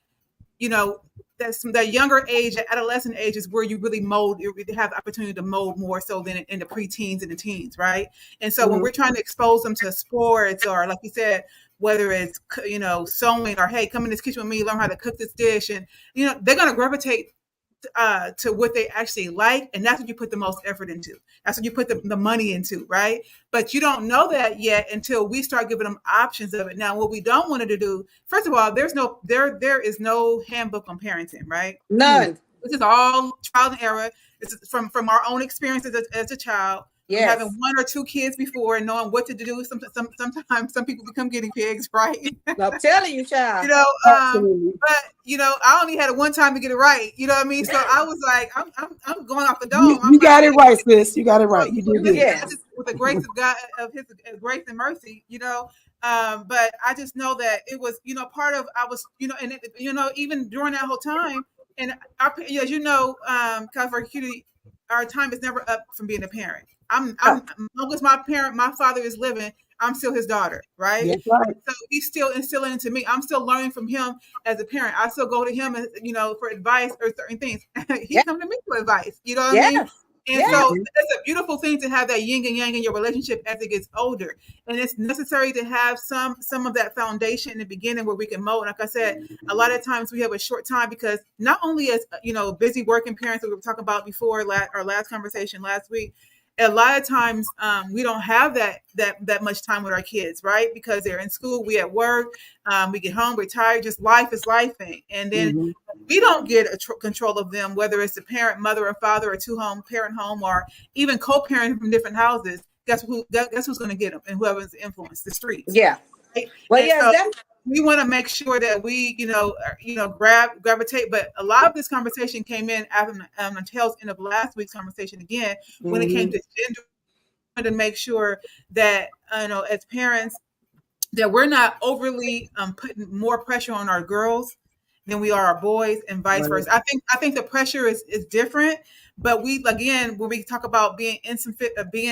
that younger age, that adolescent age is where you really mold. You really have the opportunity to mold more so than in the preteens and the teens, right? And so when we're trying to expose them to sports or, like you said, whether it's sewing or hey, come in this kitchen with me, learn how to cook this dish, and they're gonna gravitate to what they actually like, and that's what you put the most effort into. That's what you put the money into, right? But you don't know that yet until we start giving them options of it. Now, what we don't want to do, first of all, there is no handbook on parenting, right? None. This is all trial and error. This is from our own experiences as a child. Yes. Having one or two kids before and knowing what to do. Sometimes some people become guinea pigs, right? I'm telling you, child. But I only had it one time to get it right. You know what I mean? So I was like, I'm going off the dome. You got it right, sis. You got it right. You did it. With the grace of God, of His grace and mercy, But I just know that it was, part of I was, and even during that whole time, and as you know, California Cutie, our time is never up from being a parent. As long as my father is living, I'm still his daughter, right? That's right. So he's still instilling into me. I'm still learning from him as a parent. I still go to him, for advice or certain things. He come to me for advice. You know what I mean? And so it's a beautiful thing to have that yin and yang in your relationship as it gets older. And it's necessary to have some of that foundation in the beginning where we can mold. Like I said, a lot of times we have a short time because not only as, busy working parents that we were talking about before our last conversation last week, a lot of times we don't have that much time with our kids, right? Because they're in school, we at work, we get home, we're tired, just life is lifing. And then we don't get control of them, whether it's the parent, mother or father, or parent home, or even co-parenting from different houses. Guess who's going to get them, and whoever's influenced, the streets. Yeah. Right? Well, so we want to make sure that we, gravitate. But a lot of this conversation came in after the tail end of last week's conversation again, when it came to gender, to make sure that, as parents, that we're not overly putting more pressure on our girls than we are our boys, and vice versa. I think the pressure is different, but when we talk about being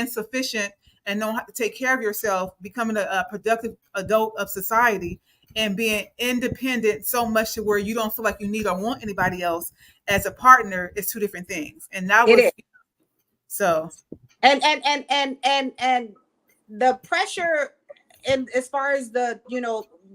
sufficient and knowing how to take care of yourself, becoming a productive adult of society, and being independent so much to where you don't feel like you need or want anybody else as a partner is two different things. And that was so. And the pressure, and as far as the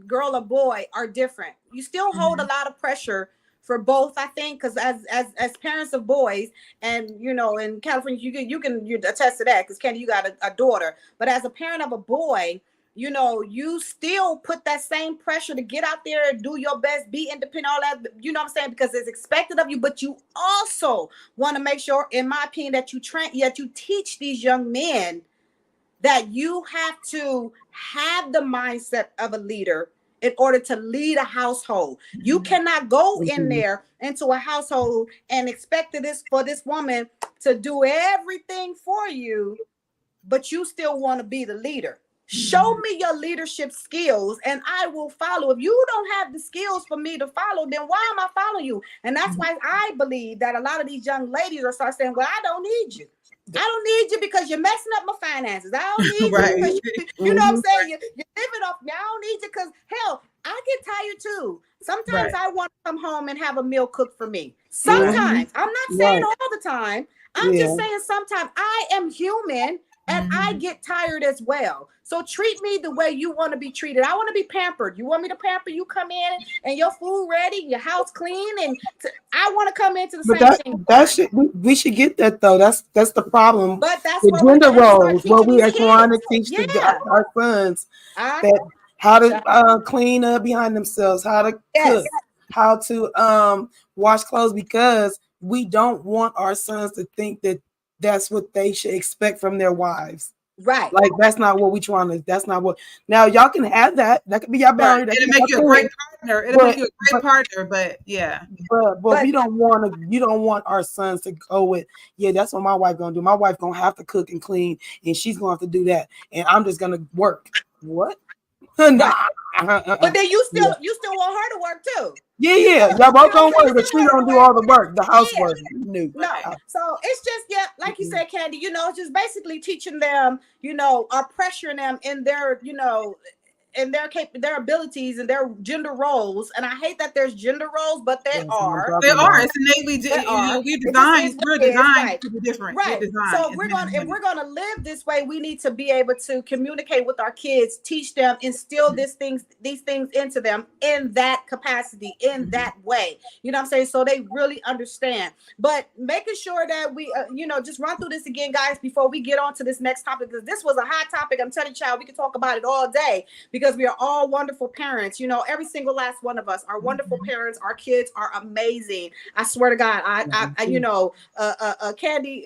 girl or boy, are different. You still hold a lot of pressure for both, I think, because as parents of boys, and in California, you can attest to that because Candy, you got a daughter. But as a parent of a boy, you still put that same pressure to get out there, do your best, be independent, all that, what I'm saying? Because it's expected of you, but you also want to make sure, in my opinion, that you teach these young men that you have to have the mindset of a leader in order to lead a household. You cannot go in there into a household and expect for this woman to do everything for you, but you still want to be the leader. Show me your leadership skills and I will follow. If you don't have the skills for me to follow, then why am I following you? And that's why I believe that a lot of these young ladies are start saying, well, I don't need you. I don't need you because you're messing up my finances. I don't need Right. you because you know what I'm saying? You're living off me. I don't need you because, hell, I get tired too. Sometimes I want to come home and have a meal cooked for me. Sometimes. I'm not saying all the time. I'm just saying sometimes I am human and I get tired as well. So treat me the way you want to be treated. I want to be pampered. You want me to pamper you? Come in and your food ready, your house clean, and I want to come into the same thing. That should we should get that though. That's the problem. But that's the what gender roles. What we are trying to teach our sons that how to clean up behind themselves, how to cook, how to wash clothes, because we don't want our sons to think that that's what they should expect from their wives. Right. Like that's not what we trying to. That's not what. Now y'all can have that. That could be your boundary. It'll make you a great partner. It'll make you a great partner. But yeah. But we don't want to. You don't want our sons to go with. Yeah, that's what my wife gonna do. My wife gonna have to cook and clean, and she's gonna have to do that, and I'm just gonna work. What? Nah. But then you still want her to work too. Yeah. Y'all both gonna work, but she gonna do all the work, the housework. No. So it's just like you said, Candy. Just basically teaching them. Or pressuring them in their and their abilities and their gender roles. And I hate that there's gender roles, but there are. It's innately we're designed to be different. Right. So if we're gonna live this way, we need to be able to communicate with our kids, teach them, instill these things into them in that capacity, in that way. You know what I'm saying? So they really understand. But making sure that we just run through this again, guys, before we get on to this next topic, because this was a hot topic. I'm telling you, child, we could talk about it all day, because we are all wonderful parents. Every single last one of us are wonderful parents. Our kids are amazing. I swear to God. Candy,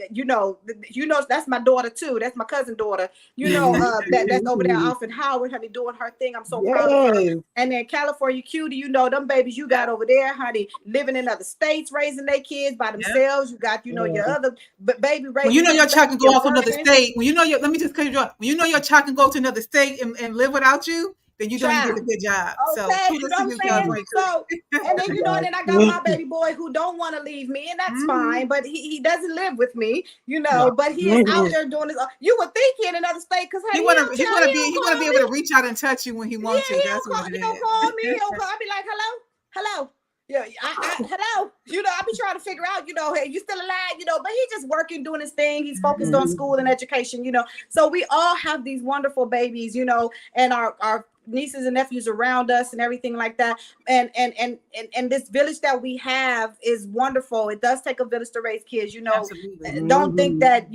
that's my daughter too. That's my cousin daughter. That's over there off in Howard, honey, doing her thing. I'm so proud of her. And then California Cutie, them babies you got over there, honey, living in other states, raising their kids by themselves. You got, your other baby raising. When your child can go off another state. When let me just cut you off. When your child can go to another state and live without you, then you did a good job. Okay, So, and then then I got my baby boy who don't want to leave me, and that's fine. But he doesn't live with me, but he is out there doing this. You would think he in another state because he want to be able to reach out and touch you when he wants to. That's what it is. He'll call me. I'll be like, hello. Yeah, hello. I be trying to figure out, hey, you still alive, but he's just working, doing his thing. He's focused on school and education, So we all have these wonderful babies, and our nieces and nephews around us and everything like that. And this village that we have is wonderful. It does take a village to raise kids, Absolutely. Don't think that,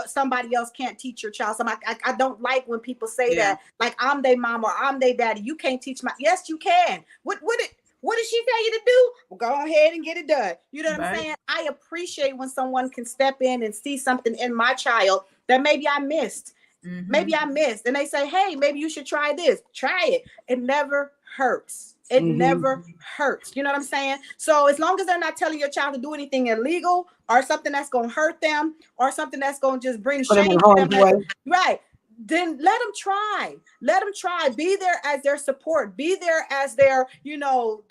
somebody else can't teach your child. I don't like when people say that, like I'm their mom or I'm their daddy. You can't teach yes, you can. What did she tell you to do? Well, go ahead and get it done. You know what I'm saying? I appreciate when someone can step in and see something in my child that maybe I missed. Maybe I missed. And they say, hey, maybe you should try this. Try it. It never hurts. It never hurts. You know what I'm saying? So as long as they're not telling your child to do anything illegal or something that's going to hurt them or something that's going to just bring shame to them. Right. Then let them try. Be there as their support. Be there as their,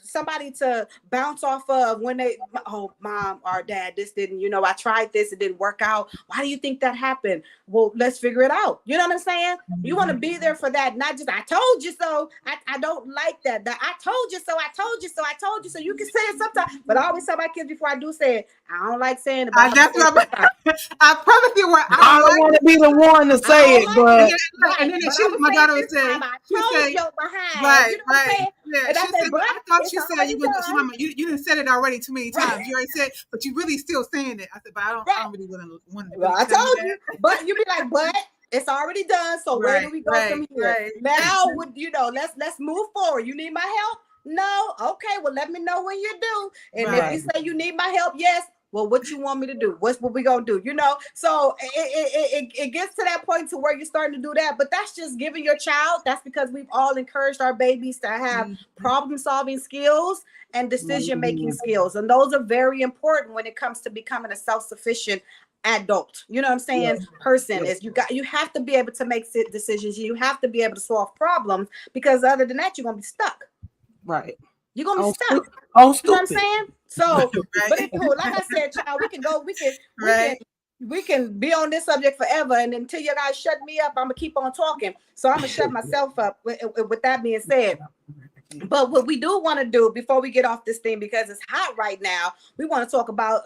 somebody to bounce off of when they, oh, mom or dad, this didn't, I tried this, it didn't work out. Why do you think that happened? Well, let's figure it out. You know what I'm saying? You want to be there for that, not just, I told you so. I don't like that. I told you so. I told you so. I told you so. You can say it sometimes, but I always tell my kids before I do say it, I don't like saying it. I promise you what I don't want to be the one to say it, but. And then my daughter would say, right. Yeah. And I thought you said you didn't said it already too many times. You already said, but you really still saying it. I said, but I don't really want to. Well, I told you, but you be like, but it's already done. So where do we go from here? Now, let's move forward. You need my help? No. Okay. Well, let me know when you do. And if you say you need my help, yes. Well, what you want me to do? What we gonna do? So it gets to that point to where you're starting to do that, but that's just giving your child. That's because we've all encouraged our babies to have problem-solving skills and decision-making skills, and those are very important when it comes to becoming a self-sufficient adult, you know what I'm saying, person is you have to be able to make decisions. You have to be able to solve problems, because other than that, you're gonna be stuck. Right. You're gonna be stuck. Oh, You know what I'm stupid. saying? So, Right. but it's cool. Like I said, child, Right. we can be on this subject forever, and until you guys shut me up, I'm gonna keep on talking. So I'm gonna shut myself up. With that being said, but what we do want to do before we get off this thing, because it's hot right now, we want to talk about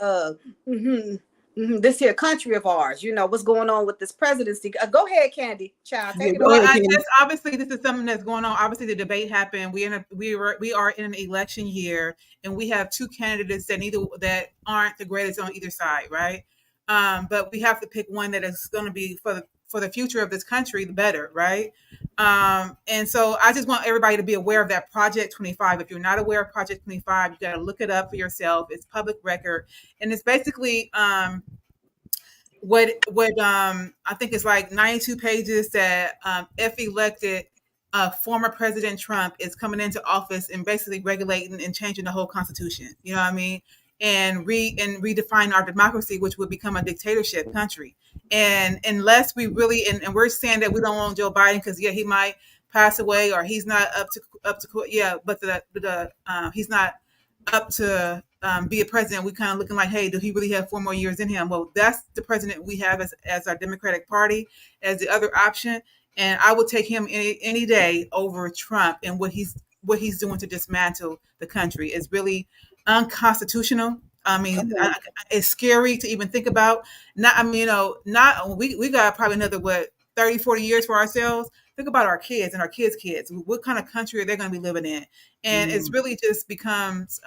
this here country of ours. You know what's going on with this presidency. Go ahead, Candy, child, take it Well, away. obviously, this is something that's going on. Obviously, the debate happened. We are in an election year, and we have two candidates that aren't the greatest on either side, right? But we have to pick one that is going to be for the future of this country, the better, right? And so I just want everybody to be aware of that Project 25. If you're not aware of Project 25, you got to look it up for yourself. It's public record, and it's basically what I think is like 92 pages that if elected, former President Trump is coming into office and basically regulating and changing the whole Constitution. You know what I mean? And redefine our democracy, which would become a dictatorship country. And unless we really and we're saying that we don't want Joe Biden because he might pass away or he's not up to but he's not up to be a president. We kind of looking like, hey, do he really have 4 more years in him? Well, that's the president we have as our Democratic Party as the other option, and I would take him any day over Trump and what he's doing to dismantle the country. Is really unconstitutional. I mean, it's scary to even think about. We got probably another 30, 40 years for ourselves. Think about our kids and our kids' kids. What kind of country are they going to be living in? And it's really just becomes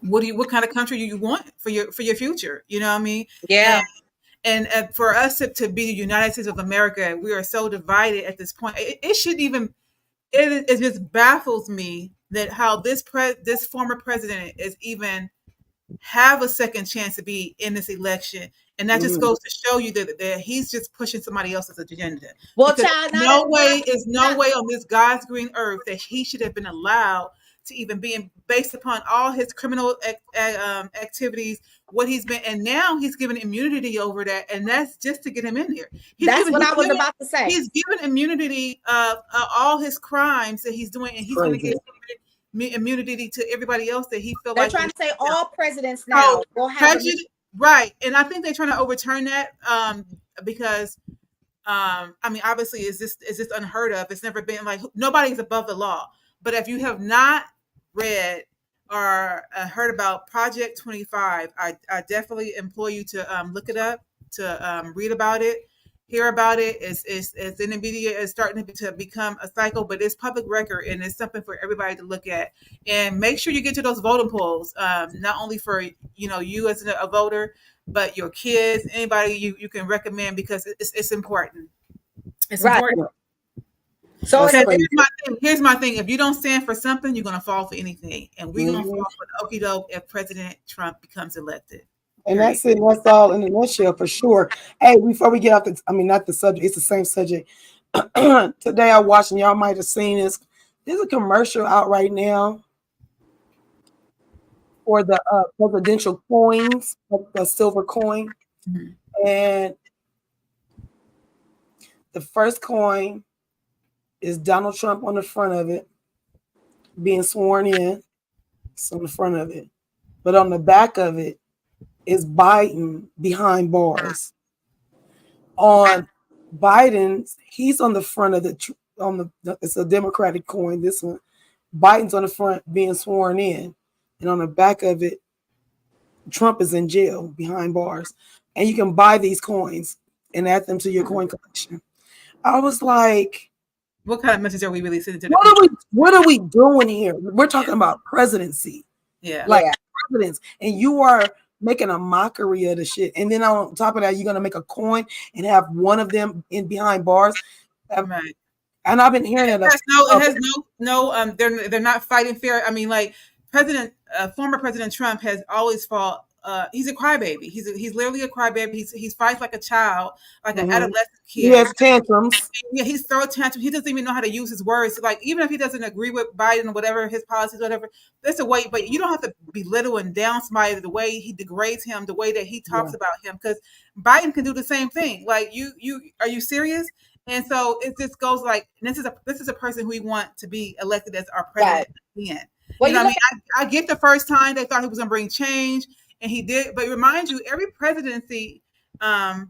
what kind of country do you want for your future? You know what I mean? Yeah. And for us to be the United States of America, we are so divided at this point. It shouldn't even. It just baffles me that how this former president is even have a second chance to be in this election, and that just goes to show you that he's just pushing somebody else's agenda. Well, child, no way on this God's green earth that he should have been allowed to even be based upon all his criminal activities, what he's been, and now he's given immunity over that, and that's just to get him in here. That's what I was about to say. He's given immunity of all his crimes that he's doing, and he's going to get immunity to everybody else that he feels like. They're trying to say all presidents now will have right, and I think they're trying to overturn that because I mean, obviously, is this unheard of? It's never been like nobody's above the law. But if you have not read or heard about Project 25, I definitely implore you to look it up, to read about it, hear about it. It's in the media. It's starting to become a cycle, but it's public record, and it's something for everybody to look at. And make sure you get to those voting polls, not only for you as a voter, but your kids, anybody you can recommend, because it's important. It's important. So here's my thing. If you don't stand for something, you're going to fall for anything. And we're going to fall for the okie doke if President Trump becomes elected. And that's it. That's all in a nutshell for sure. Hey, before we get off not the subject, it's the same subject. Today I watched, and y'all might have seen this. There's a commercial out right now for the presidential coins, the silver coin. Mm-hmm. And the first coin is Donald Trump on the front of it, being sworn in. It's on the front of it. But on the back of it is Biden behind bars. On Biden's, he's on the front of it's a Democratic coin, this one. Biden's on the front being sworn in. And on the back of it, Trump is in jail behind bars. And you can buy these coins and add them to your coin collection. I was like, what kind of message are we really sending to what are we doing here? We're talking about presidency. Yeah. Like presidents. And you are making a mockery of the shit. And then on top of that, you're gonna make a coin and have one of them in behind bars. Right. And I've been hearing they're not fighting fair. I mean, like former President Trump has always fought he's a crybaby. He's literally a crybaby. He fights like a child, like an adolescent kid. He has tantrums. Yeah, he's throw tantrums. He doesn't even know how to use his words. So like, even if he doesn't agree with Biden or whatever his policies, whatever, that's a way. But you don't have to belittle and down somebody the way he degrades him, the way that he talks about him, because Biden can do the same thing. Like, you are you serious? And so it just goes like, this is a person who we want to be elected as our president again. Well, you know what I mean? I get the first time they thought he was going to bring change, and he did. But remind you, every presidency, the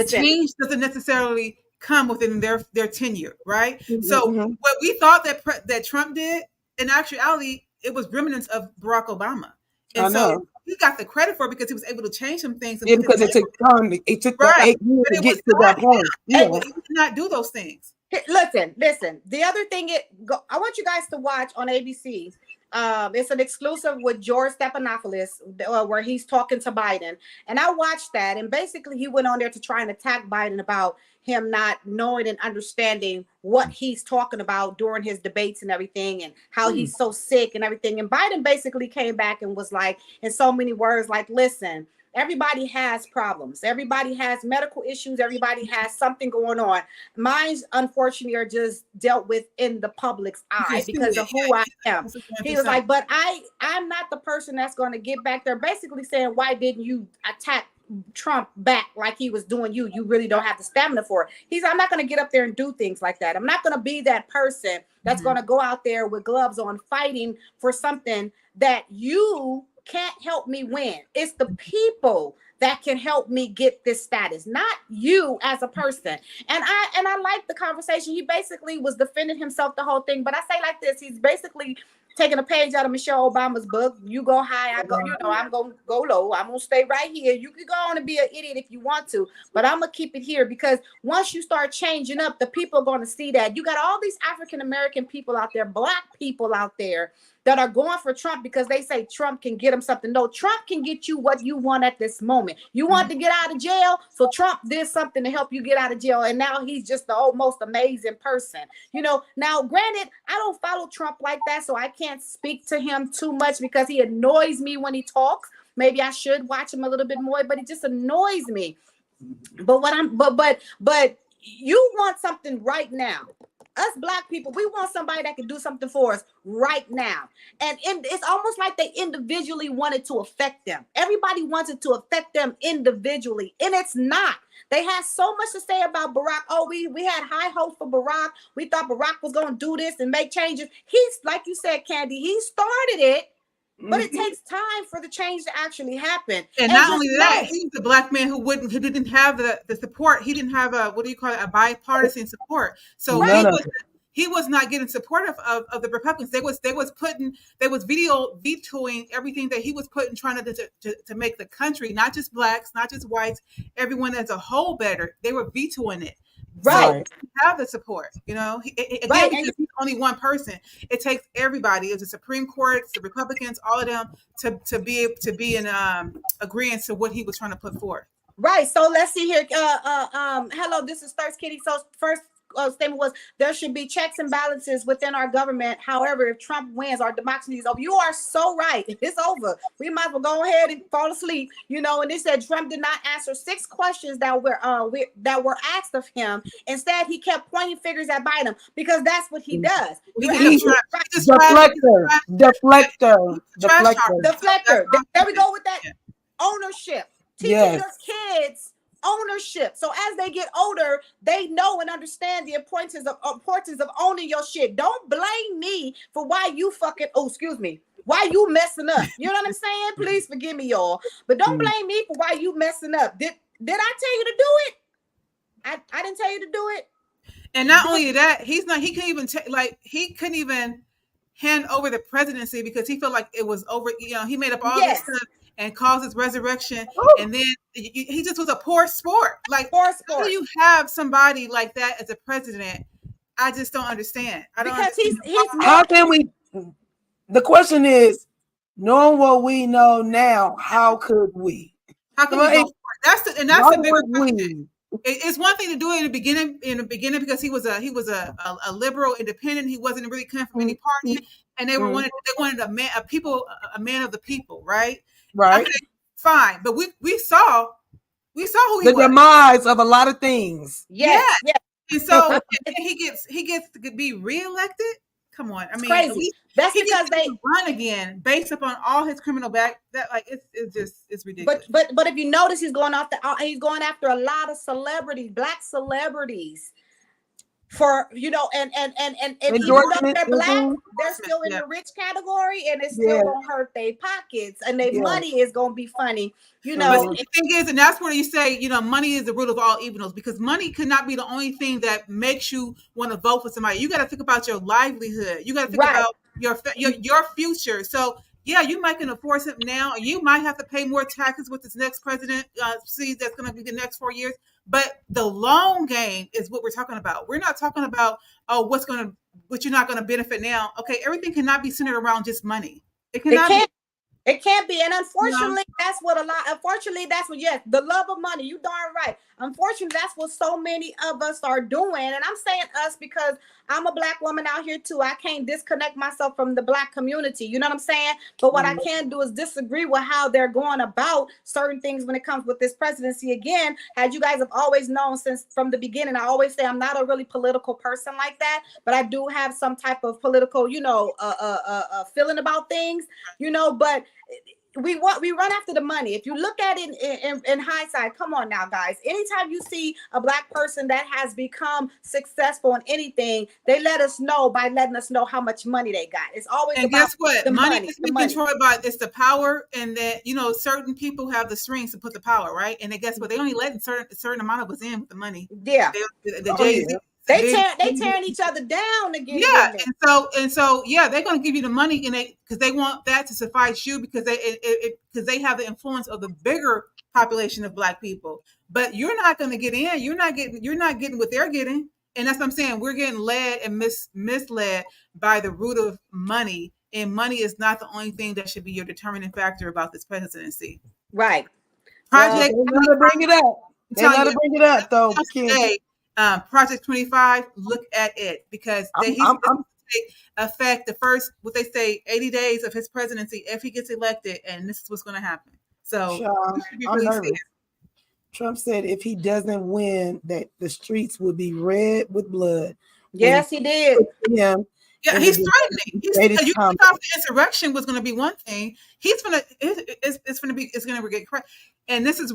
change doesn't necessarily come within their tenure, right? So what we thought that Trump did, in actuality, it was remnants of Barack Obama. And so he got the credit for it because he was able to change some things. Yeah, because it took time. It took 8 years to get to that point. Yeah, he did not do those things. Listen. The other thing, I want you guys to watch on ABC. It's an exclusive with George Stephanopoulos where he's talking to Biden. And I watched that. And basically, he went on there to try and attack Biden about him not knowing and understanding what he's talking about during his debates and everything, and how he's so sick and everything. And Biden basically came back and was like, in so many words, like, listen, everybody has problems. Everybody has medical issues. Everybody has something going on. Mine, unfortunately, are just dealt with in the public's eye because of who I am. He was like, but I'm not the person that's going to get back there. Basically saying, why didn't you attack Trump back like he was doing you? You really don't have the stamina for it. He's, I'm not going to get up there and do things like that. I'm not going to be that person that's going to go out there with gloves on fighting for something that you can't help me win. It's the people that can help me get this status, not you as a person. And I like the conversation. He basically was defending himself the whole thing. But I say like this, he's basically taking a page out of Michelle Obama's book. You go high, I go, I'm going to go low. I'm going to stay right here. You can go on and be an idiot if you want to, but I'm going to keep it here, because once you start changing up, the people are going to see that. You got all these African-American people out there, Black people out there that are going for Trump because they say Trump can get them something. No, Trump can get you what you want at this moment. You want to get out of jail, so Trump did something to help you get out of jail, and now he's just the most amazing person. Now, granted, I don't follow Trump like that, so I can't speak to him too much because he annoys me when he talks. Maybe I should watch him a little bit more, but it just annoys me. But but you want something right now. Us Black people, we want somebody that can do something for us right now. And it's almost like they individually wanted to affect them. Everybody wanted to affect them individually, and it's not. They had so much to say about Barack. Oh, we had high hopes for Barack. We thought Barack was going to do this and make changes. He's, like you said, Candy, he started it. But it takes time for the change to actually happen. And not only that, he's a Black man who didn't have the support. He didn't have a a bipartisan support. So he was not getting support of the Republicans. They was vetoing everything that he was putting, trying to make the country, not just Blacks, not just whites, everyone as a whole better. They were vetoing it. Right. So have the support, because he's only one person. It takes everybody. It's the Supreme Court, the Republicans, all of them to be in agreement to what he was trying to put forth. Right. So let's see here. Hello, this is Thirst Kitty. So first statement was, there should be checks and balances within our government. However, if Trump wins, our democracy is over. You are so right. It's over. We might as well go ahead and fall asleep. And they said Trump did not answer 6 questions that were asked of him. Instead, he kept pointing fingers at Biden because that's what he does. Deflector. There we go with that ownership. Teaching your kids ownership. So as they get older, they know and understand the importance of owning your shit. Don't blame me for why you why you messing up. You know what I'm saying? Please forgive me, y'all. But don't blame me for why you messing up. Did I tell you to do it? I didn't tell you to do it. And not only that, he couldn't even hand over the presidency because he felt like it was over. He made up all this stuff and caused his resurrection. And then he just was a poor sport. How do you have somebody like that as a president? I just don't understand. How can we? The question is, knowing what we know now, how could we? How can we go for it? That's the bigger question. It's one thing to do it in the beginning because he was a liberal independent. He wasn't really coming from any party, and they wanted a man of the people, right? Right. Okay. fine. But we saw who he The was. demise of a lot of things. Yes, yes. And so and he gets to be reelected. Come on, I mean, crazy. at least That's he because gets they to run again based upon all his criminal back. That like it's ridiculous. But if you notice, he's going after a lot of celebrities, black celebrities, for and if even though they're black, they're still in the rich category, and it's still gonna hurt their pockets, and their money is gonna be funny, But the thing is, and that's where you say, money is the root of all evils, because money could not be the only thing that makes you want to vote for somebody. You got to think about your livelihood. You got to think about your future. So yeah, you might can afford something now. You might have to pay more taxes with this next president. See, that's going to be the next 4 years. But the long game is what we're talking about. We're not talking about what you're not going to benefit now. Okay, everything cannot be centered around just money. It cannot. It can't be. And unfortunately, yes, the love of money. You darn right. Unfortunately, that's what so many of us are doing. And I'm saying us because I'm a black woman out here too. I can't disconnect myself from the black community. You know what I'm saying? But what I can do is disagree with how they're going about certain things when it comes with this presidency. Again, as you guys have always known since from the beginning, I always say I'm not a really political person like that, but I do have some type of political, feeling about things, but we run after the money. If you look at it in hindsight, come on now, guys. Anytime you see a black person that has become successful in anything, they let us know by letting us know how much money they got. It's always and about guess what? the money is controlled by it's the power, and that certain people have the strings to put the power, right? And then guess what? They only let a certain amount of us in with the money. Yeah, the Jay-Z. They tearing each other down to get and so they're going to give you the money, and because they want that to suffice you, because they have the influence of the bigger population of black people. But you're not going to get in. You're not getting what they're getting, and that's what I'm saying. We're getting led and misled by the root of money, and money is not the only thing that should be your determining factor about this presidency. Right. Project. They let her bring it up. They let her bring it up, though. Project 25, look at it, because he's going to take effect the first, what they say, 80 days of his presidency if he gets elected, and this is what's going to happen. So I'm nervous. Trump said if he doesn't win, that the streets will be red with blood. Yes, he did. Yeah, he's threatening. You thought the insurrection was going to be one thing. It's going to get crazy. And this is,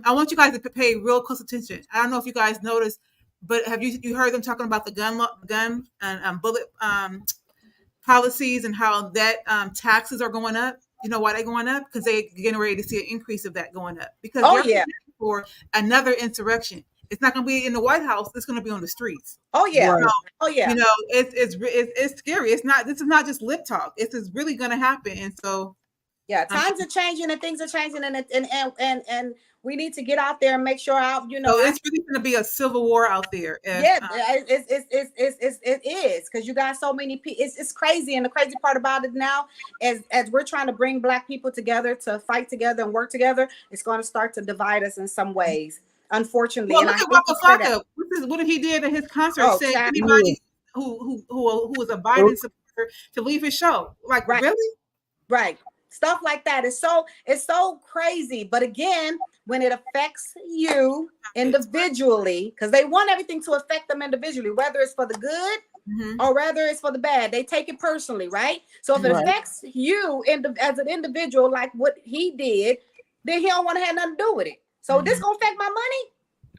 I want you guys to pay real close attention. I don't know if you guys noticed, but have you heard them talking about the gun and bullet policies, and how that taxes are going up? You know why they're going up? Because they're getting ready to see an increase of that going up. Because they're for another insurrection. It's not going to be in the White House. It's going to be on the streets. Oh yeah. Right. Oh yeah. It's scary. This is not just lip talk. This is really going to happen. And so. Yeah, times are changing and things are changing, and we need to get out there and make sure it's really going to be a civil war out there. It is, because you got so many people. It's crazy, and the crazy part about it now is as we're trying to bring black people together to fight together and work together, it's going to start to divide us in some ways, unfortunately. Well, look at Waka Flocka. What did he did at his concert? Said anybody who was a Biden supporter to leave his show. Like, really? Right. Stuff like that. It's so crazy. But again, when it affects you individually, because they want everything to affect them individually, whether it's for the good or whether it's for the bad, they take it personally, right? So if it affects you as an individual, like what he did, then he don't want to have nothing to do with it. So this gonna affect my money?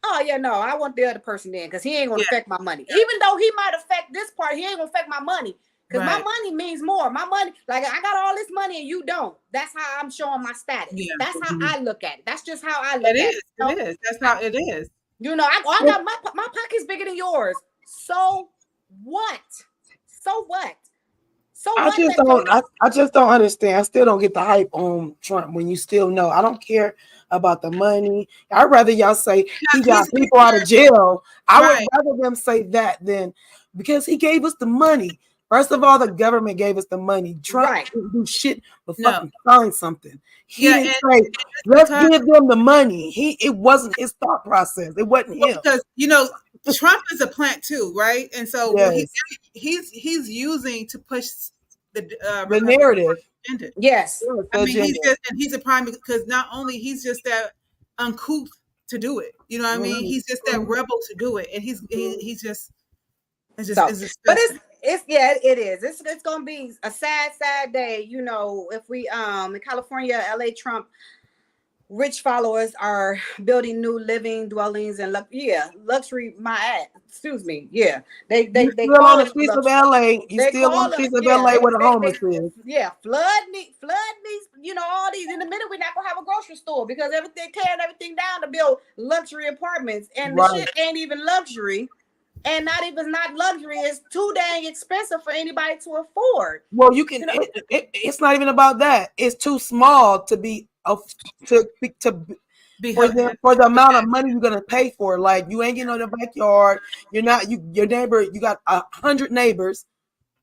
Oh yeah, no, I want the other person in, because he ain't gonna affect my money. Even though he might affect this part, he ain't gonna affect my money. Because my money means more. My money, like I got all this money and you don't. That's how I'm showing my status. Yeah. That's how I look at it. That's just how I look at it. It is. That's how it is. I got my pocket's bigger than yours. So what? So what? I just don't understand. I still don't get the hype on Trump when you still know. I don't care about the money. I'd rather y'all say he got people out of jail. I would rather them say that than because he gave us the money. First of all, the government gave us the money. Trump didn't do shit but fucking sign something. He didn't say, let's give them the money. It wasn't his thought process. It wasn't him. Because, Trump is a plant too, right? And so he's using to push the narrative. agenda. Yes. I mean, he's a prime because not only he's just that uncouth to do it. You know what I mean? He's just that rebel to do it, and he's just So, it's but disgusting. it's yeah, it is. It's gonna be a sad day. You know, if we in California, LA, Trump rich followers are building new living dwellings and luxury. Excuse me. Yeah, they You they still on call the it streets of luxury. LA. You They still on call the them, streets of yeah, LA where the homeless is. yeah, flood these, you know, all these. In a minute, we're not gonna have a grocery store because everything tearing everything down to build luxury apartments, and the Right. shit ain't even luxury, and not luxury. It's too dang expensive for anybody to afford. Well, you can. You know? It's not even about that. It's too small to be to Be for the amount of okay. money you're gonna pay for. Like you ain't getting on the backyard. You're not your neighbor. You got 100 neighbors.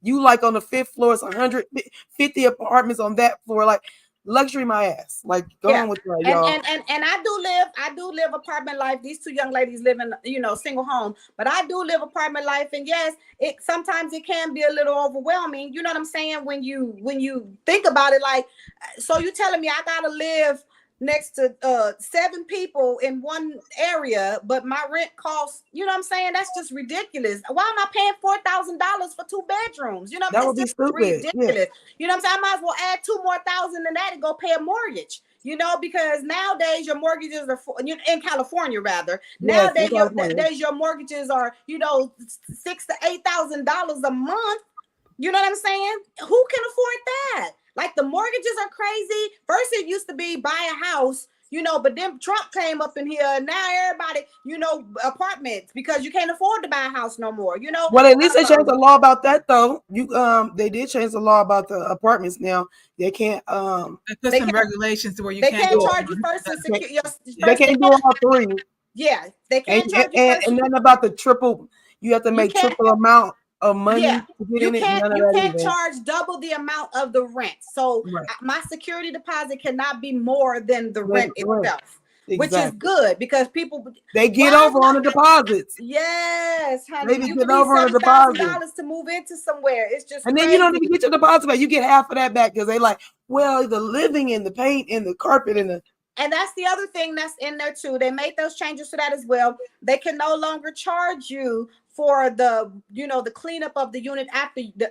You like on the 5th floor. It's 150 apartments on that floor. Like luxury, my ass. Like go Yeah. on with that, And, y'all. and I do live apartment life. These two young ladies live in, you know, single home, but I do live apartment life. And yes, it sometimes it can be a little overwhelming. You know what I'm saying? When you think about it, like, so you telling me I gotta live next to 7 people in one area, but my rent costs, you know what I'm saying? That's just ridiculous. Why am I paying $4,000 for 2 bedrooms? You know, That would it's be just stupid. Yeah. ridiculous. You know what I'm saying? I might as well add 2 more thousand than that and go pay a mortgage. You know, because nowadays your mortgages are in California rather. Yes, in Nowadays your mortgages are, you know, $6,000 to $8,000 a month. You know what I'm saying? Who can afford that? Like the mortgages are crazy. First, it used to be buy a house, you know, but then Trump came up in here. And now everybody, you know, apartments because you can't afford to buy a house no more. You know. Well, at least they changed the law about that though. They did change the law about the apartments now. They can't They put some regulations to where you they can't can't go charge you first and secure your they can't do all 3. Yeah, they can't charge you first. And then about the triple, you have to You make can't. triple amount of money Yeah, to get in it. None of you that can't either. charge double the amount of the rent. So Right. my security deposit cannot be more than the rent itself, which is Exactly. good because people They get over on the deposits. Yes, honey. Maybe You get need over on the deposit. $7,000 to move into somewhere. It's just And then crazy. you don't even get your deposit back. You get half of that back because they like, well, the living and the paint and the carpet and the. And that's the other thing that's in there too. They made those changes to that as well. They can no longer charge you for the, you know, the cleanup of the unit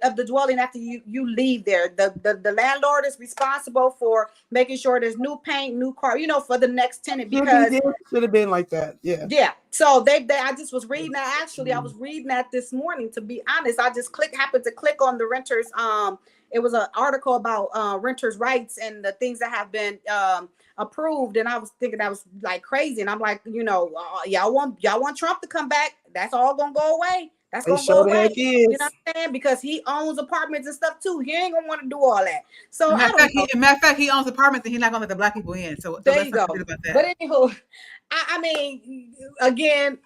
of the dwelling after you leave there. The landlord is responsible for making sure there's new paint, new car, you know, for the next tenant because should have been like that. Yeah. Yeah. So they I just was reading that. Actually, I was reading that this morning. To be honest, I just happened to click on the renters. It was an article about renters' rights and the things that have been approved, and I was thinking that was like crazy. And I'm like, you know, y'all want Trump to come back? That's all gonna go away. That's gonna go away. You know what I'm saying? Because he owns apartments and stuff too. He ain't gonna want to do all that. So matter of fact, he owns apartments and he's not gonna let the black people in. So there you go. About that. But anywho, I mean, again,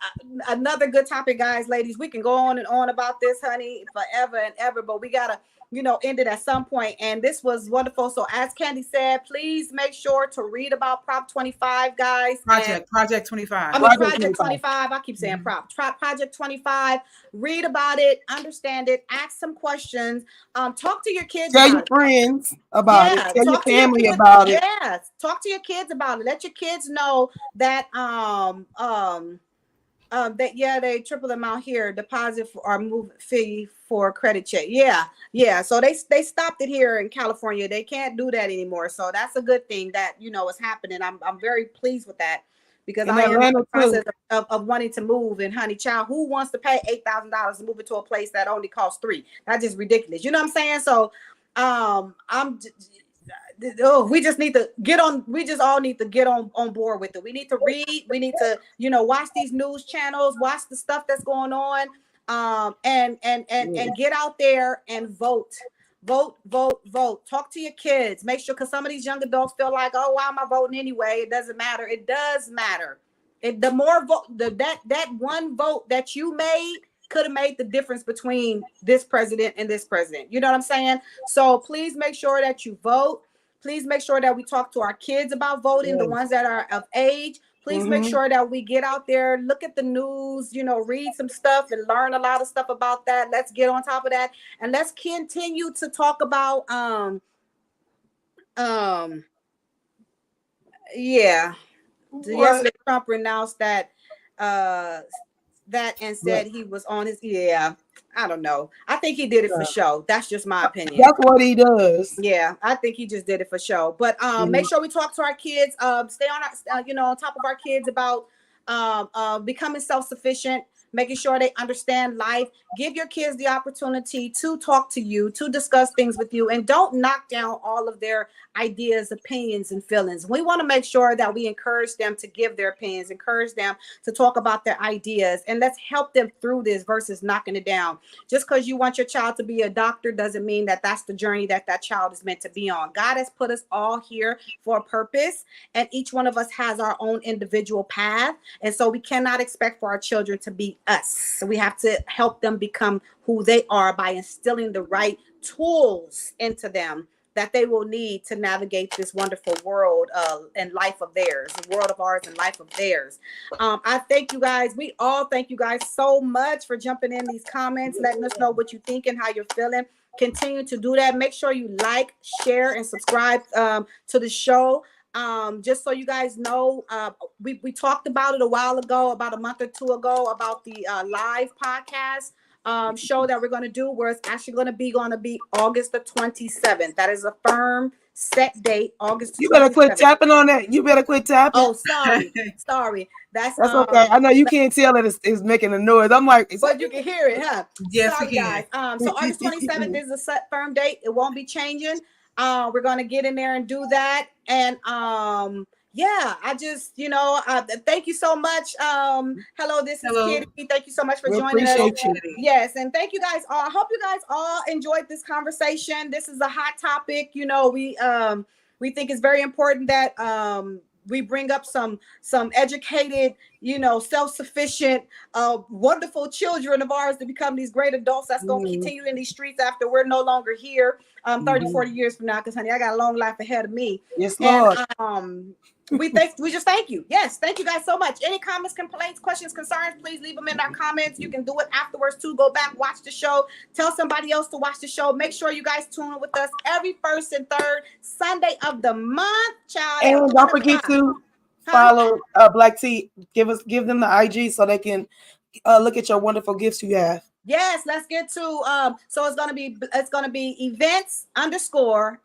another good topic, guys, ladies. We can go on and on about this, honey, forever and ever, but we gotta, you know, end it at some point. And this was wonderful. So as Candy said, please make sure to read about Prop 25, guys. Project 25. I mean, Project 25. I keep saying Project 25. Read about it, understand it, ask some questions. Talk to your kids. Tell your friends about it. Tell your family about it. Yes, talk to your kids about it. Let your kids know that they triple the amount here, deposit or move fee for credit check. Yeah. So they stopped it here in California. They can't do that anymore. So that's a good thing that, you know, is happening. I'm very pleased with that because I am in the process of wanting to move. And honey child, who wants to pay $8,000 to move into a place that only costs $3,000? That's just ridiculous. You know what I'm saying? So we just need to get on. We just all need to get on board with it. We need to read. We need to, you know, watch these news channels, watch the stuff that's going on, and get out there and vote. Talk to your kids. Make sure, because some of these young adults feel like, oh, why am I voting anyway? It doesn't matter. It does matter. The more vote, that one vote that you made could have made the difference between this president and this president. You know what I'm saying? So please make sure that you vote. Please make sure that we talk to our kids about voting, the ones that are of age. Please make sure that we get out there, look at the news, you know, read some stuff and learn a lot of stuff about that. Let's get on top of that. And let's continue to talk about Yeah. What? Yesterday, Trump renounced that and said he was on his. Yeah, I don't know. I think he did it for show. That's just my opinion. That's what he does. Yeah, I think he just did it for show. But make sure we talk to our kids. Stay on our, on top of our kids about becoming self-sufficient, making sure they understand life. Give your kids the opportunity to talk to you, to discuss things with you, and don't knock down all of their ideas, opinions, and feelings. We want to make sure that we encourage them to give their opinions, encourage them to talk about their ideas, and let's help them through this versus knocking it down. Just because you want your child to be a doctor doesn't mean that that's the journey that child is meant to be on. God has put us all here for a purpose, and each one of us has our own individual path. And so we cannot expect for our children to be us. So we have to help them become who they are by instilling the right tools into them that they will need to navigate this wonderful world and life of theirs, the world of ours and life of theirs. I thank you guys. We all thank you guys so much for jumping in these comments, letting us know what you think and how you're feeling. Continue to do that. Make sure you like, share, and subscribe to the show. Just so you guys know, we talked about it a while ago, about a month or two ago, about the live podcast show that we're going to do, where it's actually going to be August the 27th. That is a firm set date, August 27th. You better quit tapping on that. You better quit tapping. Oh, sorry. That's okay. I know you can't tell that it's making a noise. I'm like, but you can hear it, huh? Yes, sorry, guys. So August 27th is a set firm date. It won't be changing. We're going to get in there and do that. And yeah, I just, thank you so much. Hello, this is Kitty. Thank you so much for joining us. Yes, and thank you guys all. I hope you guys all enjoyed this conversation. This is a hot topic. We think it's very important that we bring up some educated, self-sufficient, wonderful children of ours to become these great adults that's going to continue in these streets after we're no longer here 30, 40 years from now, because, honey, I got a long life ahead of me. Yes, Lord. And, we just thank you. Yes, thank you guys so much. Any comments, complaints, questions, concerns, please leave them in our comments. You can do it afterwards too. Go back, watch the show, tell somebody else to watch the show. Make sure you guys tune in with us every first and third Sunday of the month, child. And don't forget to follow Black Tea. Give them the IG so they can look at your wonderful gifts you have. Yes, let's get to so it's gonna be events _@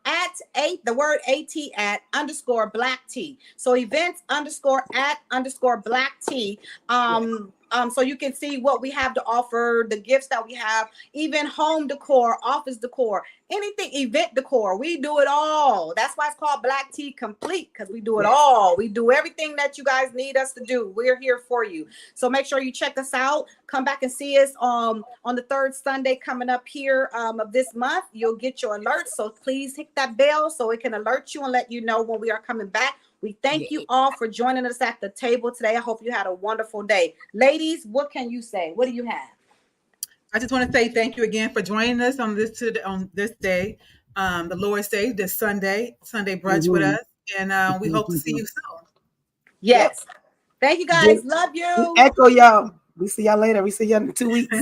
@Black Tea. So events @ Black Tea. So you can see what we have to offer, the gifts that we have, even home decor, office decor, anything, event decor. We do it all. That's why it's called Black Tea Complete, because we do it all. We do everything that you guys need us to do. We're here for you. So make sure you check us out. Come back and see us on the third Sunday coming up here of this month. You'll get your alerts. So please hit that bell so it can alert you and let you know when we are coming back. We thank you all for joining us at the table today. I hope you had a wonderful day. Ladies, what can you say? What do you have? I just want to say thank you again for joining us on this day, the Lord's Day, this Sunday brunch with us. And we hope to see you soon. Yes. Thank you guys. Love you. Echo y'all. We see y'all later. We see y'all in 2 weeks.